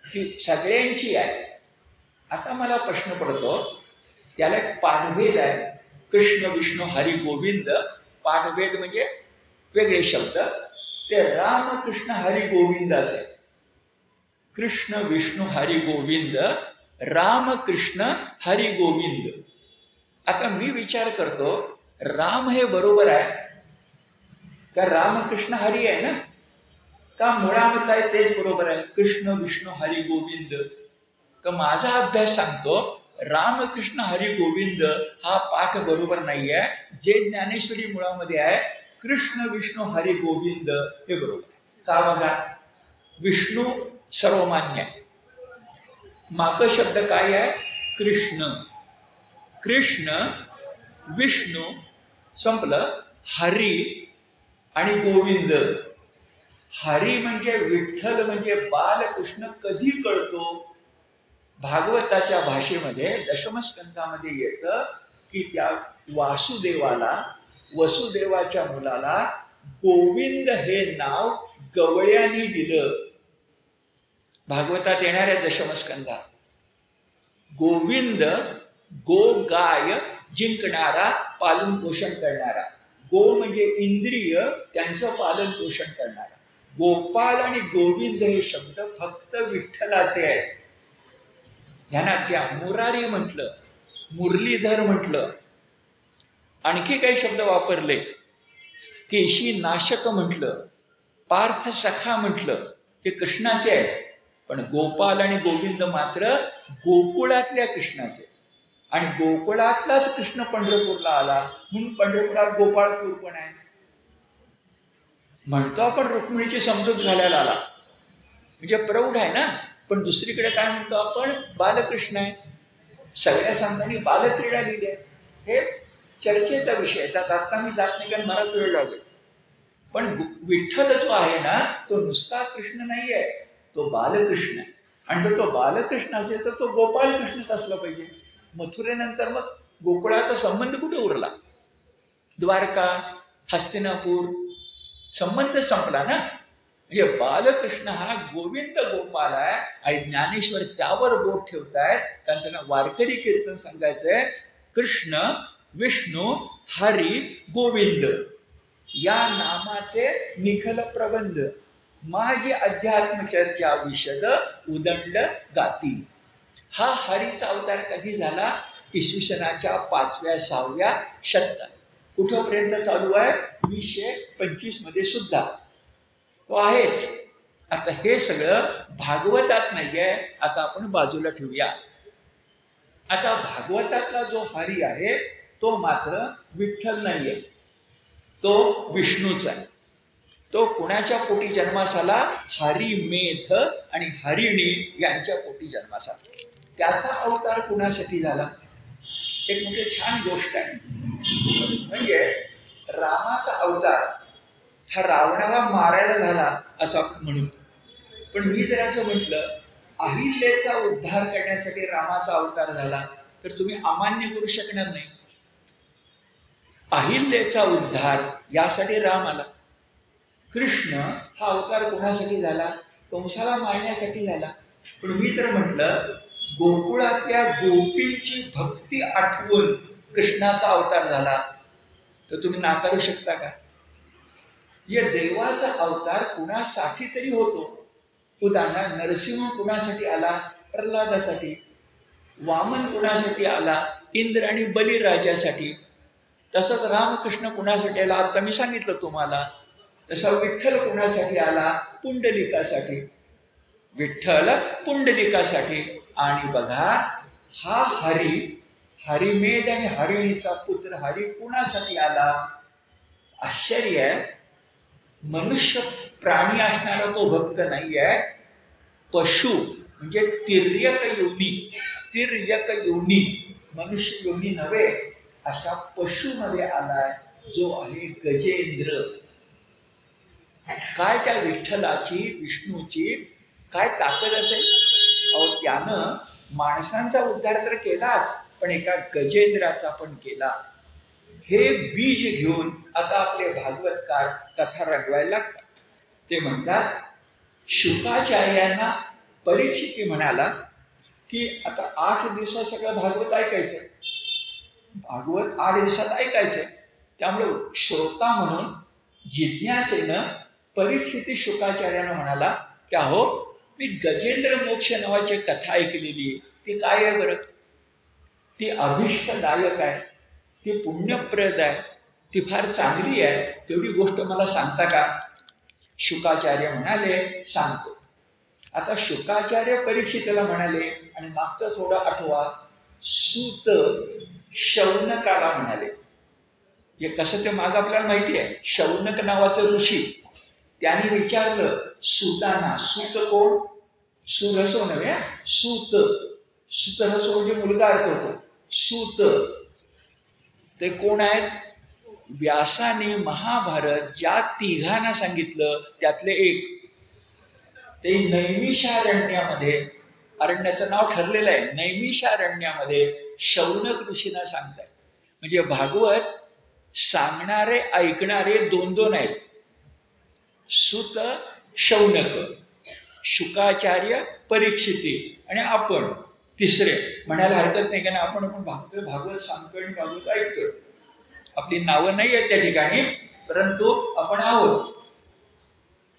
ही सगळ्यांची आहे. आता मला प्रश्न पडतो, त्याला एक पाठभेद आहे. कृष्ण विष्णू हरी गोविंद, पाठभेद म्हणजे वेगळे शब्द, ते रामकृष्ण हरी गोविंद असे. कृष्ण विष्णू हरी गोविंद, रामकृष्ण हरी गोविंद. आता मी विचार करतो, राम हे बरोबर आहे का? रामकृष्ण हरी आहे ना, का मुळामधला आहे तेच बरोबर आहे कृष्ण विष्णू हरी गोविंद? का माझा अभ्यास सांगतो रामकृष्ण हरी गोविंद हा पाठ बरोबर नाही आहे. जे ज्ञानेश्वरी मुळामध्ये आहे कृष्ण विष्णू हरी गोविंद हे बरोबर आहे. का बघा, विष्णू सर्वमान्य आहे, माक शब्द काय आहे? कृष्ण. कृष्ण विष्णू संपलं, हरी आणि गोविंद. हरी म्हणजे विठ्ठल म्हणजे बालकृष्ण कधी कळतो? भागवताच्या भाषेमध्ये दशमस्कंदामध्ये येतं की त्या वासुदेवाला, वसुदेवाच्या मुलाला गोविंद हे नाव गवळ्याने दिलं. भागवतात येणाऱ्या दशमस्कंदा, गोविंद गो गाय जिंकणारा, पालन पोषण करणारा. गो म्हणजे इंद्रिय, त्यांचं पालन पोषण करणारा. गोपाल आणि गोविंद हे शब्द फक्त विठ्ठलाचे आहेत. ध्यानात घ्या, मुरारी म्हटलं, मुरलीधर म्हटलं, आणखी काही शब्द वापरले, केशी नाशक म्हटलं, पार्थ सखा म्हटलं, हे कृष्णाचे आहेत. पण गोपाल आणि गोविंद मात्र गोकुळातल्या कृष्णाचे. आणि गोकुळातलाच कृष्ण पंढरपूरला आला म्हणून पंढरपुरात गोपाळपूर पण आहे. म्हणतो आपण रुक्मिणीची समजूत घालायला आला म्हणजे प्रौढ आहे ना. पण दुसरीकडे काय म्हणतो आपण, बालकृष्ण आहे. सगळ्या संतांनी बालक्रीडा लिहिली आहे. हे चर्चेचा विषय आहे. त्यात आता मी जात नाही कारण मला वेळ लागेल. पण विठ्ठल जो आहे ना तो नुसता कृष्ण नाही आहे, तो बालकृष्ण आहे. आणि जर तो बालकृष्ण असेल तर तो गोपालकृष्णच असला पाहिजे. मथुरेनंतर मग गोकुळाचा संबंध कुठे उरला? द्वारका, हस्तिनापूर, संबंध संपला ना. म्हणजे बालकृष्ण हा गोविंद गोपाल आहे. आणि ज्ञानेश्वर त्यावर बोट ठेवतायत कारण त्यांना वारकरी कीर्तन सांगायचंय. कृष्ण, विष्णू, हरी, गोविंद या नामाचे निखल प्रबंध, माझी अध्यात्म चर्चा विशद उदंड गाती. हा हरीचा अवतार कधी झाला? इसवी सनाच्या 5व्या-6व्या शतकात. कुठपर्यंत चालू आहे? 225 मध्ये सुद्धा तो आहेच. आता हे सगळं भागवतात नाही आहे. आता आपण बाजूला ठेवूया. आता भागवतातला जो हरी आहे तो मात्र विठ्ठल नाही आहे, तो विष्णूचा आहे. तो कुणाच्या पोटी जन्मास आला? हरिमेध आणि हरिणी यांच्या पोटी जन्मास आला. त्याचा अवतार कुणासाठी झाला? एक म्हणजे छान गोष्ट आहे. म्हणजे रामाचा अवतार हा रावणाला मारायला झाला असं आपण म्हणू. पण मी जर असं म्हटलं अहिल्याचा उद्धार करण्यासाठी रामाचा अवतार झाला तर तुम्ही अमान्य करू शकणार नाही. अहिल्याचा उद्धार यासाठी राम आला. कृष्ण हा अवतार कोणासाठी झाला? कंसाला मारण्यासाठी झाला. पण मी जर म्हटलं गोकुळातल्या गोपींची भक्ती आठवून कृष्णाचा अवतार झाला तर तुम्ही नाकारू शकता का? या देवाचा अवतार कुणासाठी तरी होतो. उदाहरणार्थ नरसिंह कुणासाठी आला? प्रल्हादासाठी. वामन कुणासाठी आला? इंद्र आणि बलिराजासाठी. तसंच रामकृष्ण कुणासाठी आला? आता मी सांगितलं तुम्हाला. तसा विठ्ठल कुणासाठी आला? पुंडलिकासाठी. विठ्ठल पुंडलिकासाठी. आणि बघा हा हरी, हरिमेध आणि हरिणीचा पुत्र हरी कुणासाठी आला? आश्चर्य आहे. मनुष्य प्राणी असणारा तो भक्त नाही आहे. पशु म्हणजे तिर्यक योनी, तिर्यक योनी, मनुष्य योनी नव्हे अशा पशुमध्ये आलाय जो आहे गजेंद्र. काय त्या विठ्ठलाची, विष्णूची काय ताकद असेल? अहो त्यानं माणसांचा उद्धार तर केलाच पण एका गजेंद्राचा पण केला. हे बीज घेऊन आता आपले भागवतकार कथा रंगवायला लागतात. ते म्हणतात शुकाचार्यांना परीक्षित म्हणाला की आता 8 दिवसात सगळं भागवत ऐकायचं. भागवत 8 दिवसात ऐकायचंय. त्यामुळे श्रोता म्हणून जिज्ञासेनं परीक्षित शुकाचार्यानं म्हणाला की अहो मी गजेंद्र मोक्ष नावाची कथा ऐकलेली आहे. ती काय आहे बरं? ती अभिष्टदायक आहे, ती पुण्यप्रद आहे, ती फार चांगली आहे. तेवढी गोष्ट मला सांगता का? शुकाचार्य म्हणाले सांगतो. आता शुकाचार्य परीक्षितला म्हणाले आणि मागचं थोडं आठवा. सूत शौनकाला म्हणाले. हे कसं ते मागं आपल्याला माहिती आहे. शौनक नावाचं ऋषी त्याने विचारलं सूताना. सूत कोण? सुरसो नव्हे, सूत. सुतरसो म्हणजे मुलगा अर्थ होतो. सूत ते कोण आहेत? व्यासाने महाभारत ज्या तिघांना सांगितलं त्यातले एक. ते नैमिषारण्यामध्ये, अरण्याचं नाव ठरलेलं आहे, नैमिषारण्यामध्ये शौनक ऋषींना सांगताय. म्हणजे भागवत सांगणारे ऐकणारे 2 आहेत. सूत शौनक, शुकाचार्य परीक्षिती आणि आपण तिसरे म्हणायला हरकत नाही. कारण आपण भागवत सांगतोय आणि भागवत ऐकतोय. आपली नावं नाही आहेत त्या ठिकाणी परंतु आपण आहोत.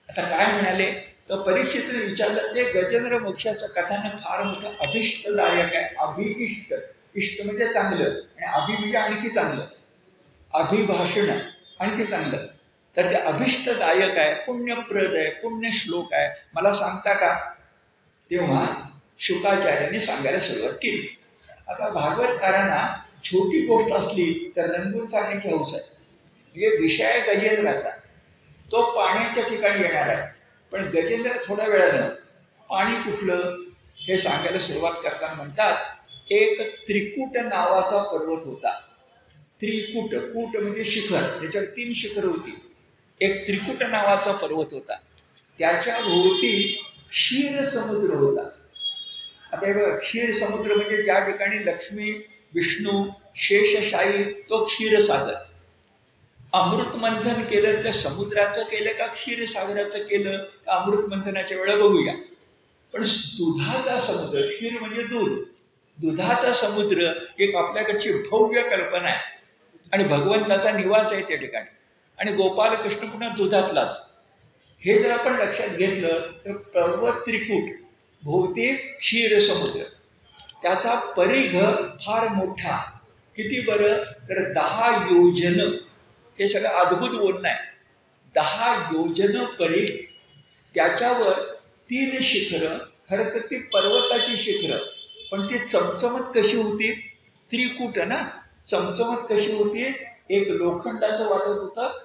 आता काय म्हणाले तर परीक्षितने विचारलं ते गजेंद्र मोक्षाचं कथानक फार मोठं अभिष्टदायक आहे. अभिइष्ट, इष्ट म्हणजे चांगलं आणि अभि म्हणजे आणखी चांगलं, अभिभाषण आणखी चांगलं. तर ते अभिष्टदायक आहे, पुण्यप्रद आहे, पुण्य श्लोक आहे, मला सांगता का? तेव्हा शुकाचार्याने सांगायला सुरुवात केली. आता भागवतकारांना छोटी गोष्ट असली तर रंगून सांगण्याची हौस आहे. म्हणजे विषय आहे गजेंद्राचा, तो पाण्याच्या ठिकाणी येणार आहे. पण गजेंद्र थोड्या वेळानं पाणी कुठलं हे सांगायला सुरुवात करताना म्हणतात, एक त्रिकूट नावाचा पर्वत होता. त्रिकूट, कूट म्हणजे शिखर, त्याच्यावर 3 शिखर होती. एक त्रिकूट नावाचा पर्वत होता, त्याच्या भोवती क्षीर समुद्र होता. आता हे बघा, क्षीर समुद्र म्हणजे ज्या ठिकाणी लक्ष्मी, विष्णू, शेषशाही, तो क्षीरसागर. अमृतमंथन केलं तर समुद्राचं केलं का क्षीरसागराचं केलं, तर अमृतमंथनाच्या वेळा बघूया. पण दुधाचा समुद्र, क्षीर म्हणजे दूध, दुधाचा समुद्र एक आपल्याकडची भव्य कल्पना आहे आणि भगवंताचा निवास आहे त्या ठिकाणी. आणि गोपालकृष्ण पुन्हा दुधातलाच. हे जर आपण लक्षात घेतलं तर पर्वत त्रिकूट, भोवती क्षीर समुद्र, त्याचा परिघ फार मोठा. किती बरं, तर 10 योजन. हे सगळं अद्भुत बोलणं आहे. 10 योजन परिघ, त्याच्यावर 3 शिखरं. खरं तर ती पर्वताची शिखरं, पण ती चमचमत कशी होती, त्रिकूट ना, चमचमत कशी होती, एक लोखंडाचं वाटत होतं,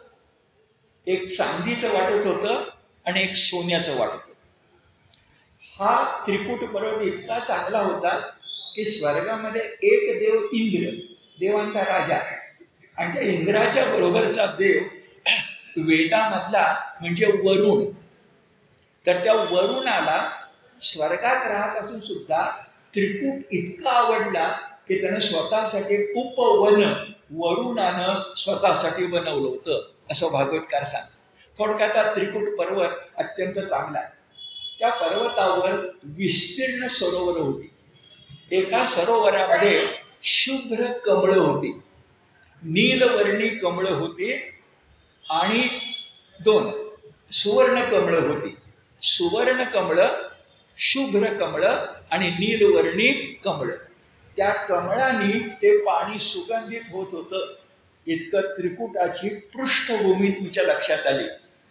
एक चांदीचं वाटत होतं आणि एक सोन्याचं वाटत होतं. हा त्रिकूट पर्वत इतका चांगला होता की स्वर्गामध्ये एक देव इंद्र, देवांचा राजा, आणि त्या इंद्राच्या बरोबरचा देव वेदामधला म्हणजे वरुण. तर त्या वरुणाला स्वर्गात राहत असून सुद्धा त्रिकूट इतका आवडला की त्यानं स्वतःसाठी उपवन वरुणानं स्वतःसाठी बनवलं होतं, असं भागवतकार सांग. थोडक्यात हा त्रिकूट पर्वत अत्यंत चांगला आहे. त्या पर्वतावर विस्तीर्ण सरोवर होती. एका सरोवरामध्ये शुभ्र कमळं होती, नीलवर्णी कमळं होती आणि 2 सुवर्ण कमळं होती. सुवर्ण कमळं, शुभ्र कमळं आणि नीलवर्णी कमळं. त्या कमळांनी ते पाणी सुगंधित होत होतं. इतकं त्रिकुटाची पृष्ठभूमी तुमच्या लक्षात आली.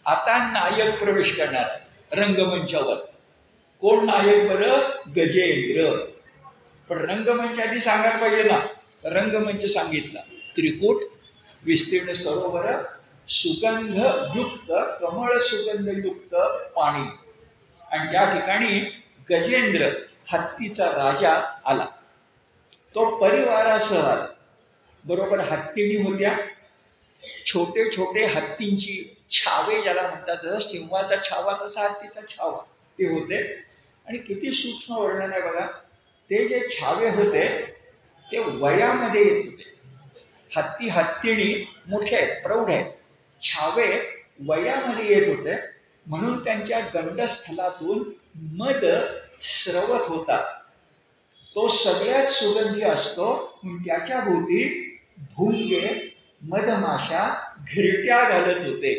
आता नायक प्रवेश करणार आहे रंगमंचावर. कोण नायक बरं? गजेंद्र. पण रंगमंच आधी सांगायला पाहिजे ना, तर रंगमंच सांगितला. त्रिकूट, विस्तीर्ण सरोवर, सुगंधयुक्त, कमळ सुगंधयुक्त पाणी, आणि त्या ठिकाणी गजेंद्र हत्तीचा राजा आला. तो परिवारासह आला. बरोबर हत्तीणी होत्या, छोटे छोटे हत्तींची छावे ज्याला म्हणतात, जसं सिंहाचा छावा तसा हत्तीचा छावा ते होते. आणि किती सूक्ष्म वर्णन आहे बघा. ते जे छावे होते ते वयामध्ये येत होते. हत्ती हत्तीणी मोठे आहेत, प्रौढ आहेत, छावे वयामध्ये येत होते. म्हणून त्यांच्या गंडस्थलातून मध स्रवत होता. तो सगळ्यात सुगंधी असतो, म्हणून त्याच्या भोवती भुंगे, मधमाशा घिरट्या घालत होते.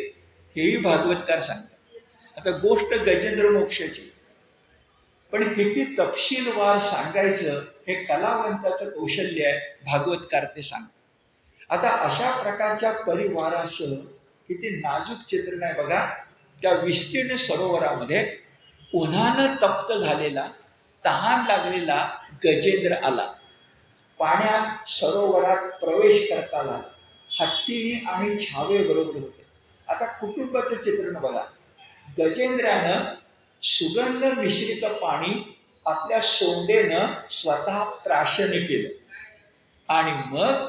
हेही भागवतकार सांगतात. आता गोष्ट गजेंद्र मोक्षाची, पण किती तपशीलवार सांगायचं हे कलावंताचं कौशल्य आहे. भागवतकार ते सांगतात. आता अशा प्रकारच्या परिवारासह किती नाजूक चित्रण आहे बघा. त्या विस्तीर्ण सरोवरामध्ये उन्हानं तप्त झालेला, तहान लागलेला गजेंद्र आला. पाण्यात सरोवरात प्रवेश करताना हत्तीणी आणि छावे बरोबर होते. आता कुटुंबाचं चित्रण बघा. गजेंद्रानं सुगंध मिश्रित पाणी आपल्या सोंडेनं स्वतः प्राशन केलं आणि मग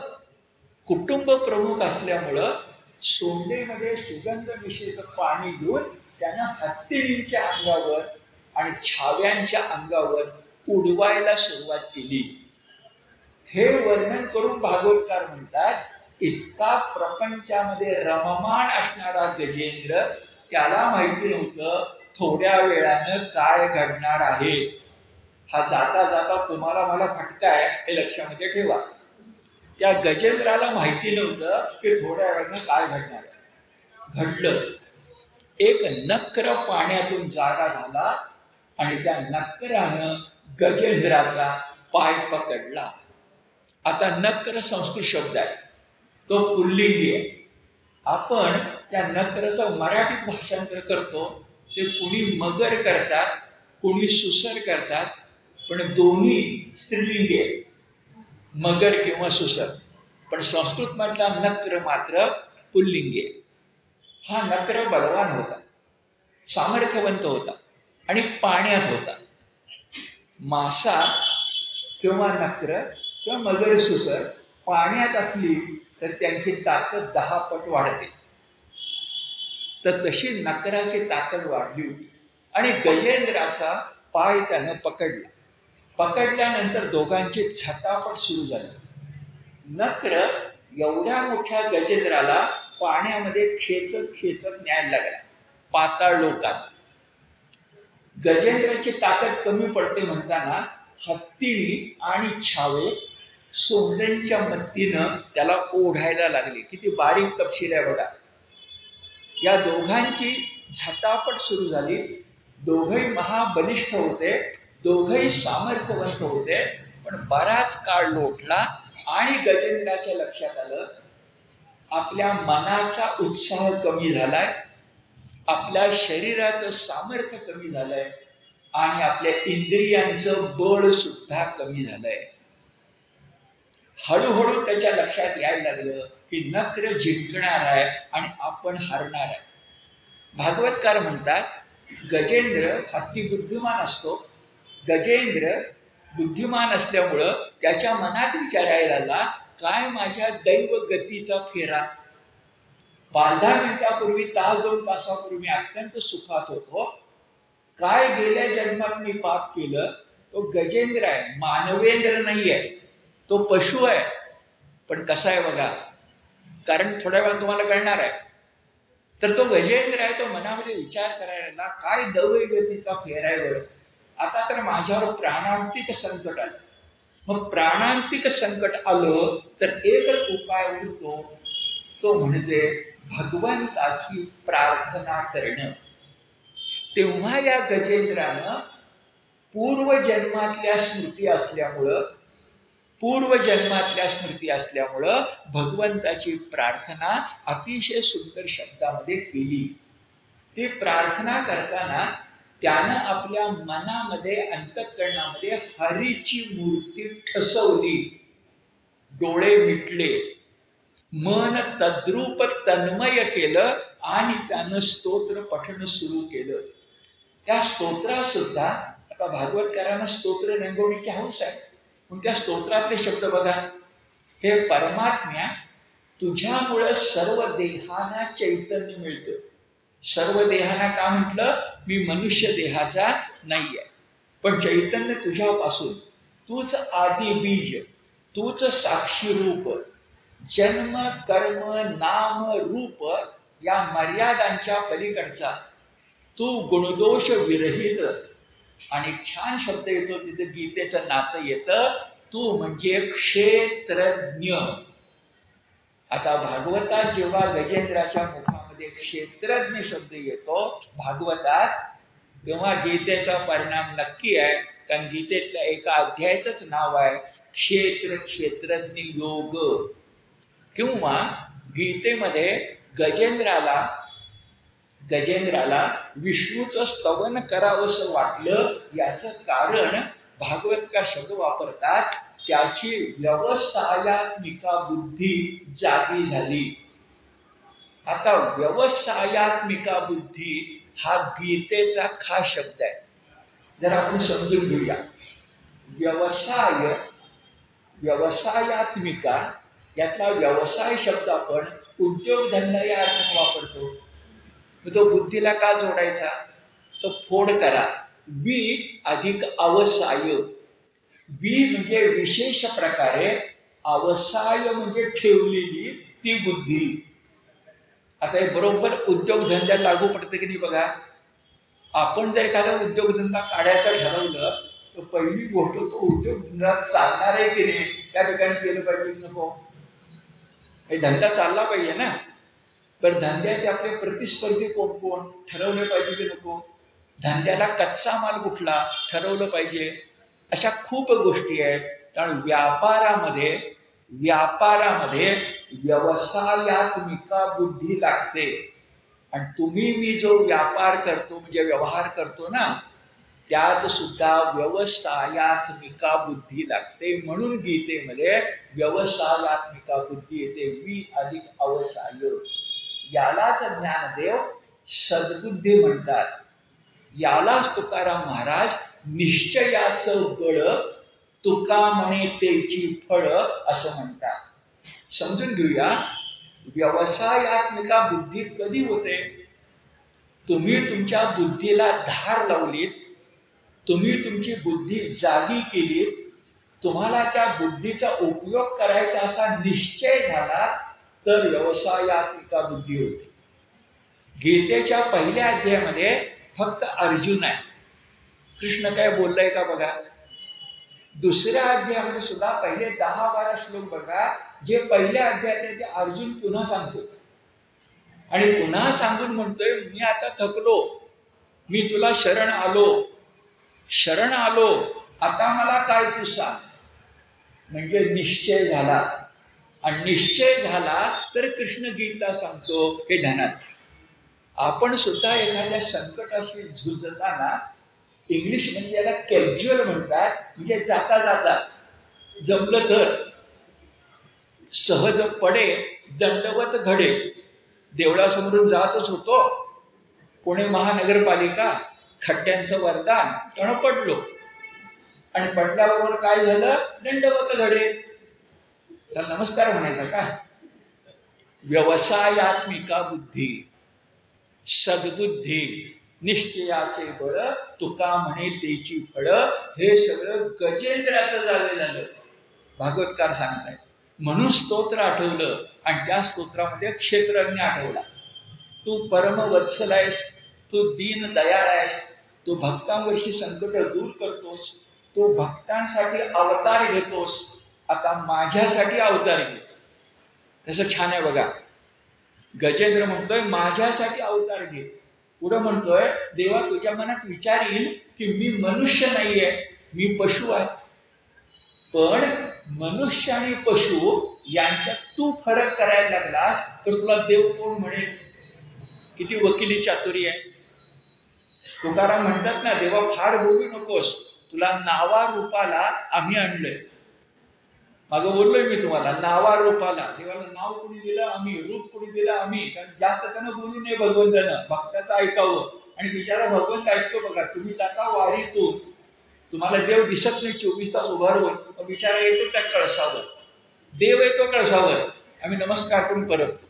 कुटुंब प्रमुख असल्यामुळं सोंडेमध्ये सुगंध मिश्रित पाणी घेऊन त्यानं हत्तीणींच्या अंगावर आणि छाव्यांच्या अंगावर उडवायला सुरुवात केली. हे वर्णन करून भागवतकार म्हणतात, इतका प्रपंचामध्ये रममाण असणारा गजेंद्र, त्याला माहिती नव्हतं थोड्या वेळानं काय घडणार आहे. हा जाता जाता तुम्हाला मला फटका आहे हे लक्षामध्ये ठेवा. त्या गजेंद्राला माहिती नव्हतं की थोड्या वेळानं काय घडणार आहे. घडलं. एक नक्र पाण्यातून जागा झाला आणि त्या नक्रानं गजेंद्राचा पाय पकडला. आता नक्र संस्कृत शब्द आहे, तो पुल्लिंगी आहे. आपण त्या नक्राचं मराठीत भाषांतर करतो, ते कुणी मगर करतात, कुणी सुसर करतात, पण दोन्ही स्त्रीलिंगी आहे. मगर किंवा सुसर. पण संस्कृतमधला नक्र मात्र पुल्लिंगी. हा नक्र बलवान होता, सामर्थ्यवंत होता आणि पाण्यात होता. मासा किंवा नक्र किंवा मगर सुसर पाण्यात असली तर त्यांची ताकद 10 पट वाढते. तर तशी नकराची ताकद वाढली होती आणि गजेंद्राचा पाय त्यानं पकडला. पकडल्यानंतर दोघांची झटापट सुरू झाली. नक्र एवढ्या मोठ्या गजेंद्राला पाण्यामध्ये खेचत खेचत न्यायला लागला, पाताळ लोकात. गजेंद्राची ताकद कमी पडते म्हणताना हत्तीनी आणि छावे सोंड्यांच्या मदतीनं त्याला ओढायला लागले. किती बारीक तपशील आहे बघा. या दोघांची झटापट सुरू झाली. दोघंही महाबलिष्ठ होते, दोघंही सामर्थ्यवंत होते. पण बराच काळ लोटला आणि गजेंद्राच्या लक्षात आलं आपल्या मनाचा उत्साह कमी झालाय, आपल्या शरीराचं सामर्थ्य कमी झालंय आणि आपल्या इंद्रियांचं बळ सुद्धा कमी झालंय. हळूहळू त्याच्या लक्षात यायला लागलं की नक्र जिंकणार आहे आणि आपण हारणार आहे. भागवतकार म्हणतात गजेंद्र हत्ती बुद्धिमान असतो. गजेंद्र बुद्धिमान असल्यामुळं त्याच्या मनात विचार यायला लागला, काय माझ्या दैव गतीचा फेरा. 5-10 मिनिटापूर्वी, तास 2 तासापूर्वी मी अत्यंत सुखात होतो. काय गेल्या जन्मात मी पाप केलं. तो गजेंद्र आहे, मानवेंद्र नाही आहे, तो पशु आहे. पण कसा आहे बघा, कारण थोड्या वेळात तुम्हाला कळणार आहे. तर तो गजेंद्र आहे, तो मनामध्ये विचार करायला काय दैवगतीचा फेर आहे बरं. आता तर माझ्यावर प्राणांतिक संकट आलं. मग प्राणांतिक संकट आलं तर एकच उपाय उरतो, तो म्हणजे भगवंताची प्रार्थना करणं. तेव्हा या गजेंद्रानं पूर्वजन्मातल्या स्मृती असल्यामुळं भगवंताची प्रार्थना अतिशय सुंदर शब्दामध्ये केली. ती प्रार्थना करताना त्यानं आपल्या मनामध्ये, अंतःकरणामध्ये हरीची मूर्ती ठसवली. डोळे मिटले, मन तद्रूप तन्मय केलं आणि त्यानं स्तोत्र पठण सुरू केलं. त्या स्तोत्रात सुद्धा आता भागवतकारांना स्तोत्र रंगवण्याची हौस आहे. पण त्या स्तोत्रातले शब्द बघा. हे परमात्म्या, तुझ्यामुळं सर्व देहांना चैतन्य मिळतं. सर्व देहांना का म्हटलं, मी मनुष्य देहाचा नाही आहे, पण चैतन्य तुझ्यापासून. तूच आदी बीज, तूच साक्षी रूप, जन्म कर्म नाम रूप या मर्यादांच्या पलीकडचा तू गुणदोष विरहित. आणि छान शब्द येतो तिथे, गीतेचं नातं येतं, तू म्हणजे क्षेत्रज्ञ. आता भागवतात जेव्हा गजेंद्राच्या मुखामध्ये क्षेत्रज्ञ शब्द येतो भागवतात, तेव्हा गीतेचा परिणाम नक्की आहे. कारण गीतेतल्या एका अध्यायाचंच नाव आहे क्षेत्रज्ञ योग. किंवा गीतेमध्ये गजेंद्राला विष्णूचं स्तवन करावंसं वाटलं. याचं कारण भागवतकार शब्द वापरतात, त्याची व्यवसायात्मिका बुद्धी जागी झाली. आता व्यवसायात्मिका बुद्धी हा गीतेचा खास शब्द आहे. जरा आपण समजून घेऊया. व्यवसायात्मिका यातला व्यवसाय शब्द आपण उद्योगधंदा या अर्थाने वापरतो. तो बुद्धीला का जोडायचा, तो फोड करा. वि अधिक अवसाय. वि म्हणजे विशेष प्रकारे, अवसाय म्हणजे ठेवलेली ती बुद्धी. आता हे बरोबर उद्योगधंद्यात लागू पडतं की नाही बघा. आपण जर एखादा उद्योगधंदा काढायचं ठरवलं तर पहिली गोष्ट, तो उद्योगधंदा चालणार आहे की नाही त्या ठिकाणी केलं पाहिजे की नको. हे धंदा चालला पाहिजे ना. तर धंद्याचे आपले प्रतिस्पर्धी कोण कोण ठरवले पाहिजे की नको. धंद्याला कच्चा माल कुठला ठरवलं पाहिजे. अशा खूप गोष्टी आहेत. कारण व्यापारामध्ये व्यवसायात्मिका बुद्धी लागते. आणि तुम्ही मी जो व्यापार करतो म्हणजे व्यवहार करतो ना, त्यात सुद्धा व्यवसायात्मिका बुद्धी लागते. म्हणून गीतेमध्ये व्यवसायात्मिका बुद्धी येते. वि अधिक अवसाय. यालाच ज्ञानदेव सद्बुद्धी म्हणतात. यालाच तुकाराम महाराज निश्चयाचं बळ तुका म्हणे तेची फळ असं म्हणतात. समजून घेऊया. व्यवसायात्मिका बुद्धी कधी होते? तुम्ही तुमच्या बुद्धीला धार लावलीत, तुम्ही तुमची बुद्धी जागी केली, तुम्हाला त्या बुद्धीचा उपयोग करायचा असा निश्चय झाला तर व्यवसायात्मिका बुद्धी होते. गीतेच्या पहिल्या अध्यायामध्ये फक्त अर्जुन आहे. कृष्ण काय बोललाय का बघा. दुसऱ्या अध्यायामध्ये सुद्धा पहिले 10-12 श्लोक बघा. जे पहिल्या अध्यायात आहे ते अर्जुन पुन्हा सांगतो आणि पुन्हा सांगून म्हणतोय, मी आता थकलो, मी तुला शरण आलो, आता मला काय तू सांग. म्हणजे निश्चय झाला. आणि निश्चय झाला तर कृष्ण गीता सांगतो. हे ध्यानात घ्या. आपण सुद्धा एखाद्या संकटाशी झुंजताना इंग्लिशमध्ये याला कॅज्युअल म्हणतात. म्हणजे जाता जाता जमलं तर सहज पडे दंडवत घडे. देवळासमोरून जातच होतो, पुणे महानगरपालिका, खड्ड्यांचं वरदान, तण पडलो आणि पडल्याबरोबर काय झालं? दंडवत घडे. तर नमस्कार म्हणायचा का? व्यवसायात्मिका बुद्धी, सद्बुद्धी, निश्चयाचे बळ तुका म्हणे तेची फळ, हे सगळं गजेंद्राचं जावे झालं. भागवतकार सांगतायत. म्हणून स्तोत्र आठवलं आणि त्या स्तोत्रामध्ये क्षेत्रज्ञ आठवला. तू परमवत्सल आहेस, तू दीन दयाळ आहेस, तू भक्तांवरची संकट दूर करतोस, तू भक्तांसाठी अवतार घेतोस, आता माझ्यासाठी अवतार घे. तसं छान आहे बघा. गजेंद्र म्हणतोय माझ्यासाठी अवतार घे. पुढं म्हणतोय देवा तुझ्या मनात विचार येईल की मी मनुष्य नाही आहे, मी पशु आहे. पण मनुष्य आणि पशु यांच्यात तू फरक करायला लागलास तर तुला देव कोण म्हणेल? किती वकिली चातुरी आहे. तुकाराम म्हणतात ना, देवा फार बोलू नकोस, तुला नावा रूपाला आम्ही आणलंय. मागं बोललोय मी तुम्हाला, नावा रूपाला. देवाला नाव कोणी दिलं? आम्ही. रूप कोणी दिलं? आम्ही. कारण जास्त त्यानं बोलू नये भगवंतानं, भक्ताचं ऐकावं. आणि बिचारा भगवंत ऐकतो बघा. तुम्ही जाता वारीतून, तुम्हाला देव दिसत नाही 24 तास उभारून, बिचारा येतो त्या कळसावर, देव येतो कळसावर, आम्ही नमस्कार करून परततो.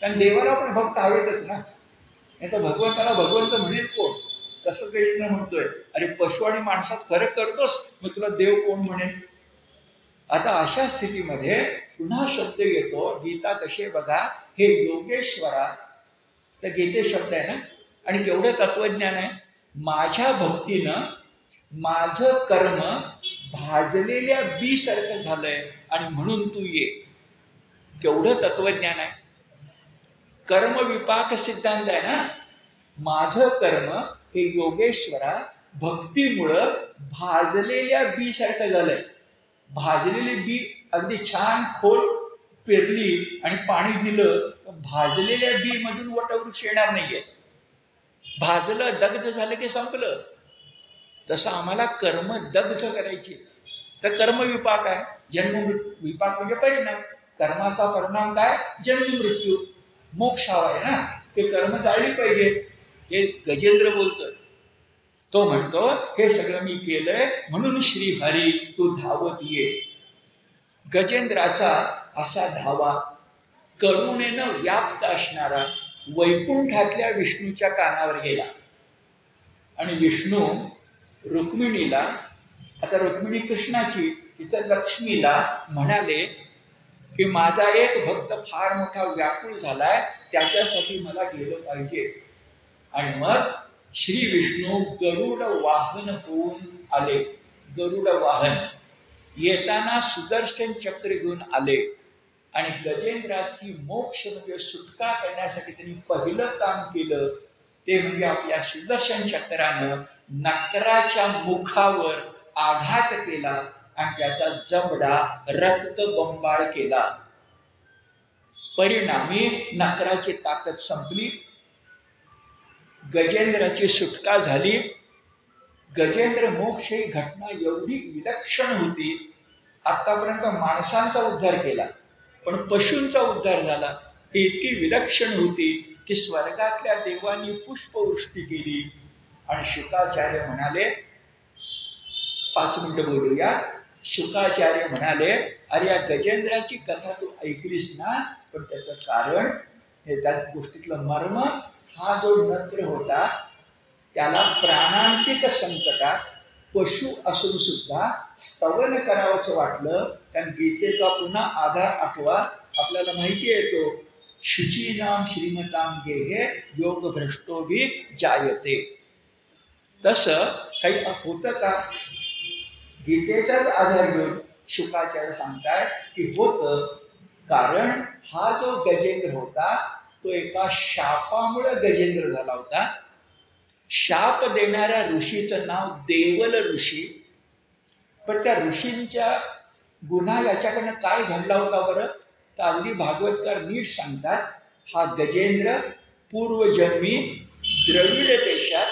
कारण देवाला पण भक्त हवेतच ना, नाही तर भगवंताला भगवंत म्हणेल कोण? तसं काही म्हणतोय, अरे पशु आणि माणसात फरक करतोस, मग तुला देव कोण म्हणेल? आता अशा स्थितीमध्ये पुन्हा शब्द येतो. गीता कशी आहे बघा. हे योगेश्वरा, तर गीते शब्द आहे ना, आणि केवढं तत्वज्ञान आहे. माझ्या भक्तीनं माझं कर्म भाजलेल्या बी सारखं झालंय आणि म्हणून तू ये. केवढं तत्वज्ञान आहे. कर्म विपाक सिद्धांत आहे ना. माझं कर्म हे योगेश्वरा भक्तीमुळं भाजलेल्या बी सारखं झालंय. भाजलेली बी अगदी छान खोल पेरली आणि पाणी दिलं तर भाजलेल्या बी मधून वटवृक्ष येणार नाहीये. भाजलं, दग्ध झालं की संपलं. तसं आम्हाला कर्म दग्ध करायची. तर कर्म विपाक आहे. जन्म विपाक म्हणजे परिणाम. कर्माचा परिणाम काय? जन्म मृत्यू. मोक्ष हवा आहे ना, ते कर्म जाळली पाहिजे. हे गजेंद्र बोलतोय. तो म्हणतो हे सगळं मी केलंय म्हणून श्री हरी तू धावत ये. गजेंद्राचा असा धावा करुणेनं व्याप्त असणारा वैकुंठातल्या विष्णूच्या कानावर गेला. आणि विष्णू रुक्मिणीला, आता रुक्मिणी कृष्णाची, तिथं लक्ष्मीला म्हणाले की माझा एक भक्त फार मोठा व्याकुळ झालाय, त्याच्यासाठी मला गेलं पाहिजे. आणि मग श्री विष्णू गरुड वाहन होऊन आले. गरुड वाहन येताना सुदर्शन चक्र घेऊन आले. आणि गजेंद्राची मोक्ष म्हणजे सुटका करण्यासाठी त्यांनी पहिलं काम केलं ते म्हणजे आपल्या सुदर्शन चक्रानं नकराच्या मुखावर आघात केला आणि त्याचा जबडा रक्तबंबाळ केला. परिणामी नकराची ताकद संपली, गजेंद्राची सुटका झाली. गजेंद्र मोक्ष ही घटना एवढी विलक्षण होती. आतापर्यंत माणसांचा उद्धार केला, पण पशूंचा उद्धार झाला. ही इतकी विलक्षण होती की स्वर्गातल्या देवांनी पुष्पवृष्टी केली. आणि शुकाचार्य म्हणाले, 5 मिनिटं बोलूया. शुकाचार्य म्हणाले, अरे या गजेंद्राची कथा तू ऐकलीस ना, पण त्याचं कारण हे त्या गोष्टीतलं मर्म, हा जो नत्र होता त्याला प्राणांतिक संकटात पशु असून सुद्धा स्तवन करावंसं वाटलं. कारण गीतेचा पुन्हा आधार आठवा. आपल्याला माहिती आहे तो शुचीनाम श्रीमताम गेहे योग भ्रष्टो भी जायते. तसं काही होतं का? गीतेचाच आधार घेऊन शुकाचार्य सांगतायत की होतं. कारण हा जो गजेंद्र होता तो एका शापामुळे गजेंद्र झाला होता. शाप देणाऱ्या ऋषीचं नाव देवल ऋषी. पण त्या ऋषींच्या गुन्हा याच्याकडनं काय घडला होता बरं? तर अगदी भागवतकार नीट सांगतात, हा गजेंद्र पूर्वजन्मी द्रविड देशात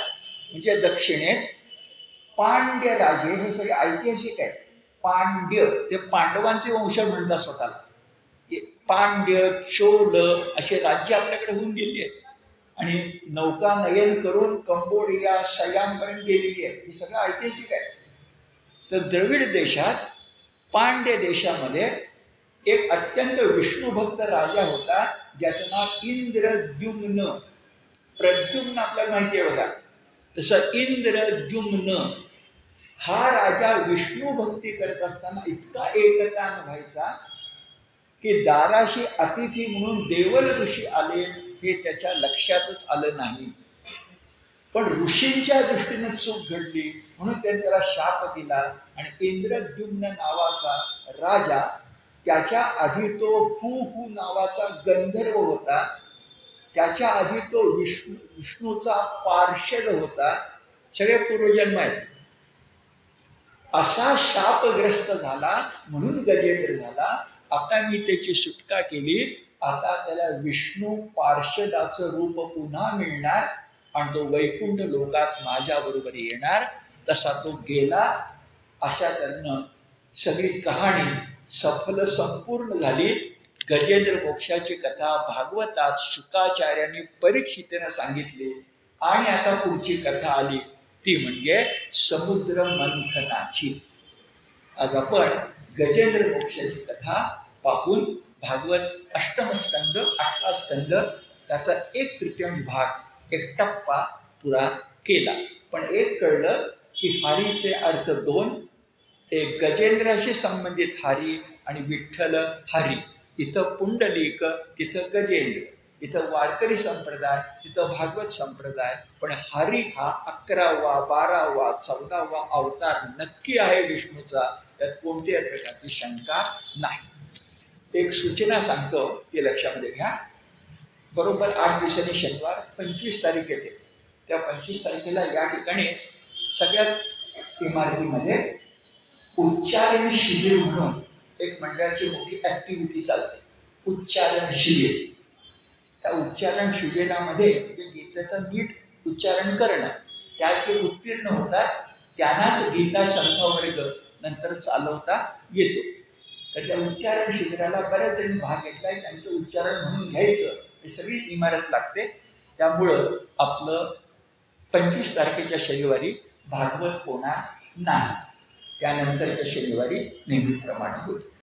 म्हणजे दक्षिणेत पांड्य राजे, हे सगळे ऐतिहासिक आहेत. पांड्य ते पांडवांचे वंशज म्हणतात स्वतःला. पांड्य चोल असे राज्य आपल्याकडे होऊन गेली आहेत आणि नौकानयन करून कंबोडिया सयामपर्यंत गेलेली आहे. हे सगळं ऐतिहासिक आहे. तर द्रविड देशात पांड्य देशामध्ये एक अत्यंत विष्णुभक्त राजा होता ज्याचं नाव इंद्रद्युम्न. प्रद्युम्न आपल्याला माहिती आहे बघा, तसं इंद्रद्युम्न हा राजा विष्णू भक्ती करत असताना इतका एकतान व्हायचा की दाराशी अतिथी म्हणून देवल ऋषी आले हे त्याच्या लक्षातच आलं नाही. पण ऋषींच्या दृष्टीने चूक घडली म्हणून त्यांनी त्याला शाप दिला. आणि इंद्रद्युम्न नावाचा राजा, त्याच्या आधी तो हू नावाचा गंधर्व होता, त्याच्या आधी तो विष्णूचा पार्षद होता. सगळे पूर्वजन्म आहेत. असा शापग्रस्त झाला म्हणून गजेंद्र झाला. आता मी त्याची सुटका केली. आता त्याला विष्णू पार्षदाचं रूप पुन्हा मिळणार आणि तो वैकुंठ लोकात माझ्याबरोबर येणार. तसा तो गेला. अशा तऱ्हेनं सगळी कहाणी सफल संपूर्ण झाली. गजेंद्र मोक्षाची कथा भागवतात शुकाचार्यांनी परीक्षितेनं सांगितली. आणि आता पुढची कथा आली ती म्हणजे समुद्र मंथनाची. आज आपण गजेंद्र मोक्षाची कथा पाहून भागवत अष्टम स्कंद 8 स्कंद त्याचा 1/3 भाग, एक टप्पा पुरा केला. पण एक कळलं की हरीचे अर्थ 2. एक गजेंद्राशी संबंधित हरी आणि विठ्ठल हरी. इथं पुंडलिक, तिथं गजेंद्र. इथं वारकरी संप्रदाय, तिथं भागवत संप्रदाय. पण हरी हा 11वा 12वा 14वा अवतार नक्की आहे विष्णूचा. त्यात कोणत्याही प्रकारची शंका नाही. एक सूचना सांगतो, ती लक्षामध्ये घ्या. बरोबर 8 दिवसांनी शनिवार 25 तारीख येते. त्या 25 तारखेला या ठिकाणीच सगळ्याच इमारतीमध्ये उच्चारण शिबिर म्हणून एक मंडळाची मोठी ॲक्टिव्हिटी चालते. उच्चारण शिबिर. त्या उच्चारण शिबिरामध्ये गीतेचं नीट उच्चारण करणं, त्यात जे उत्तीर्ण होतात त्यांनाच गीता संथवर्ग नंतर चालवता येतो. तर त्या उच्चारण शिबिराला बऱ्याच जणी भाग घेतला आहे. त्यांचं उच्चारण म्हणून घ्यायचं, हे सगळी इमारत लागते. त्यामुळं आपलं 25 तारखेच्या शनिवारी भागवत होणार नाही. त्यानंतरच्या शनिवारी नेहमीप्रमाणे होईल.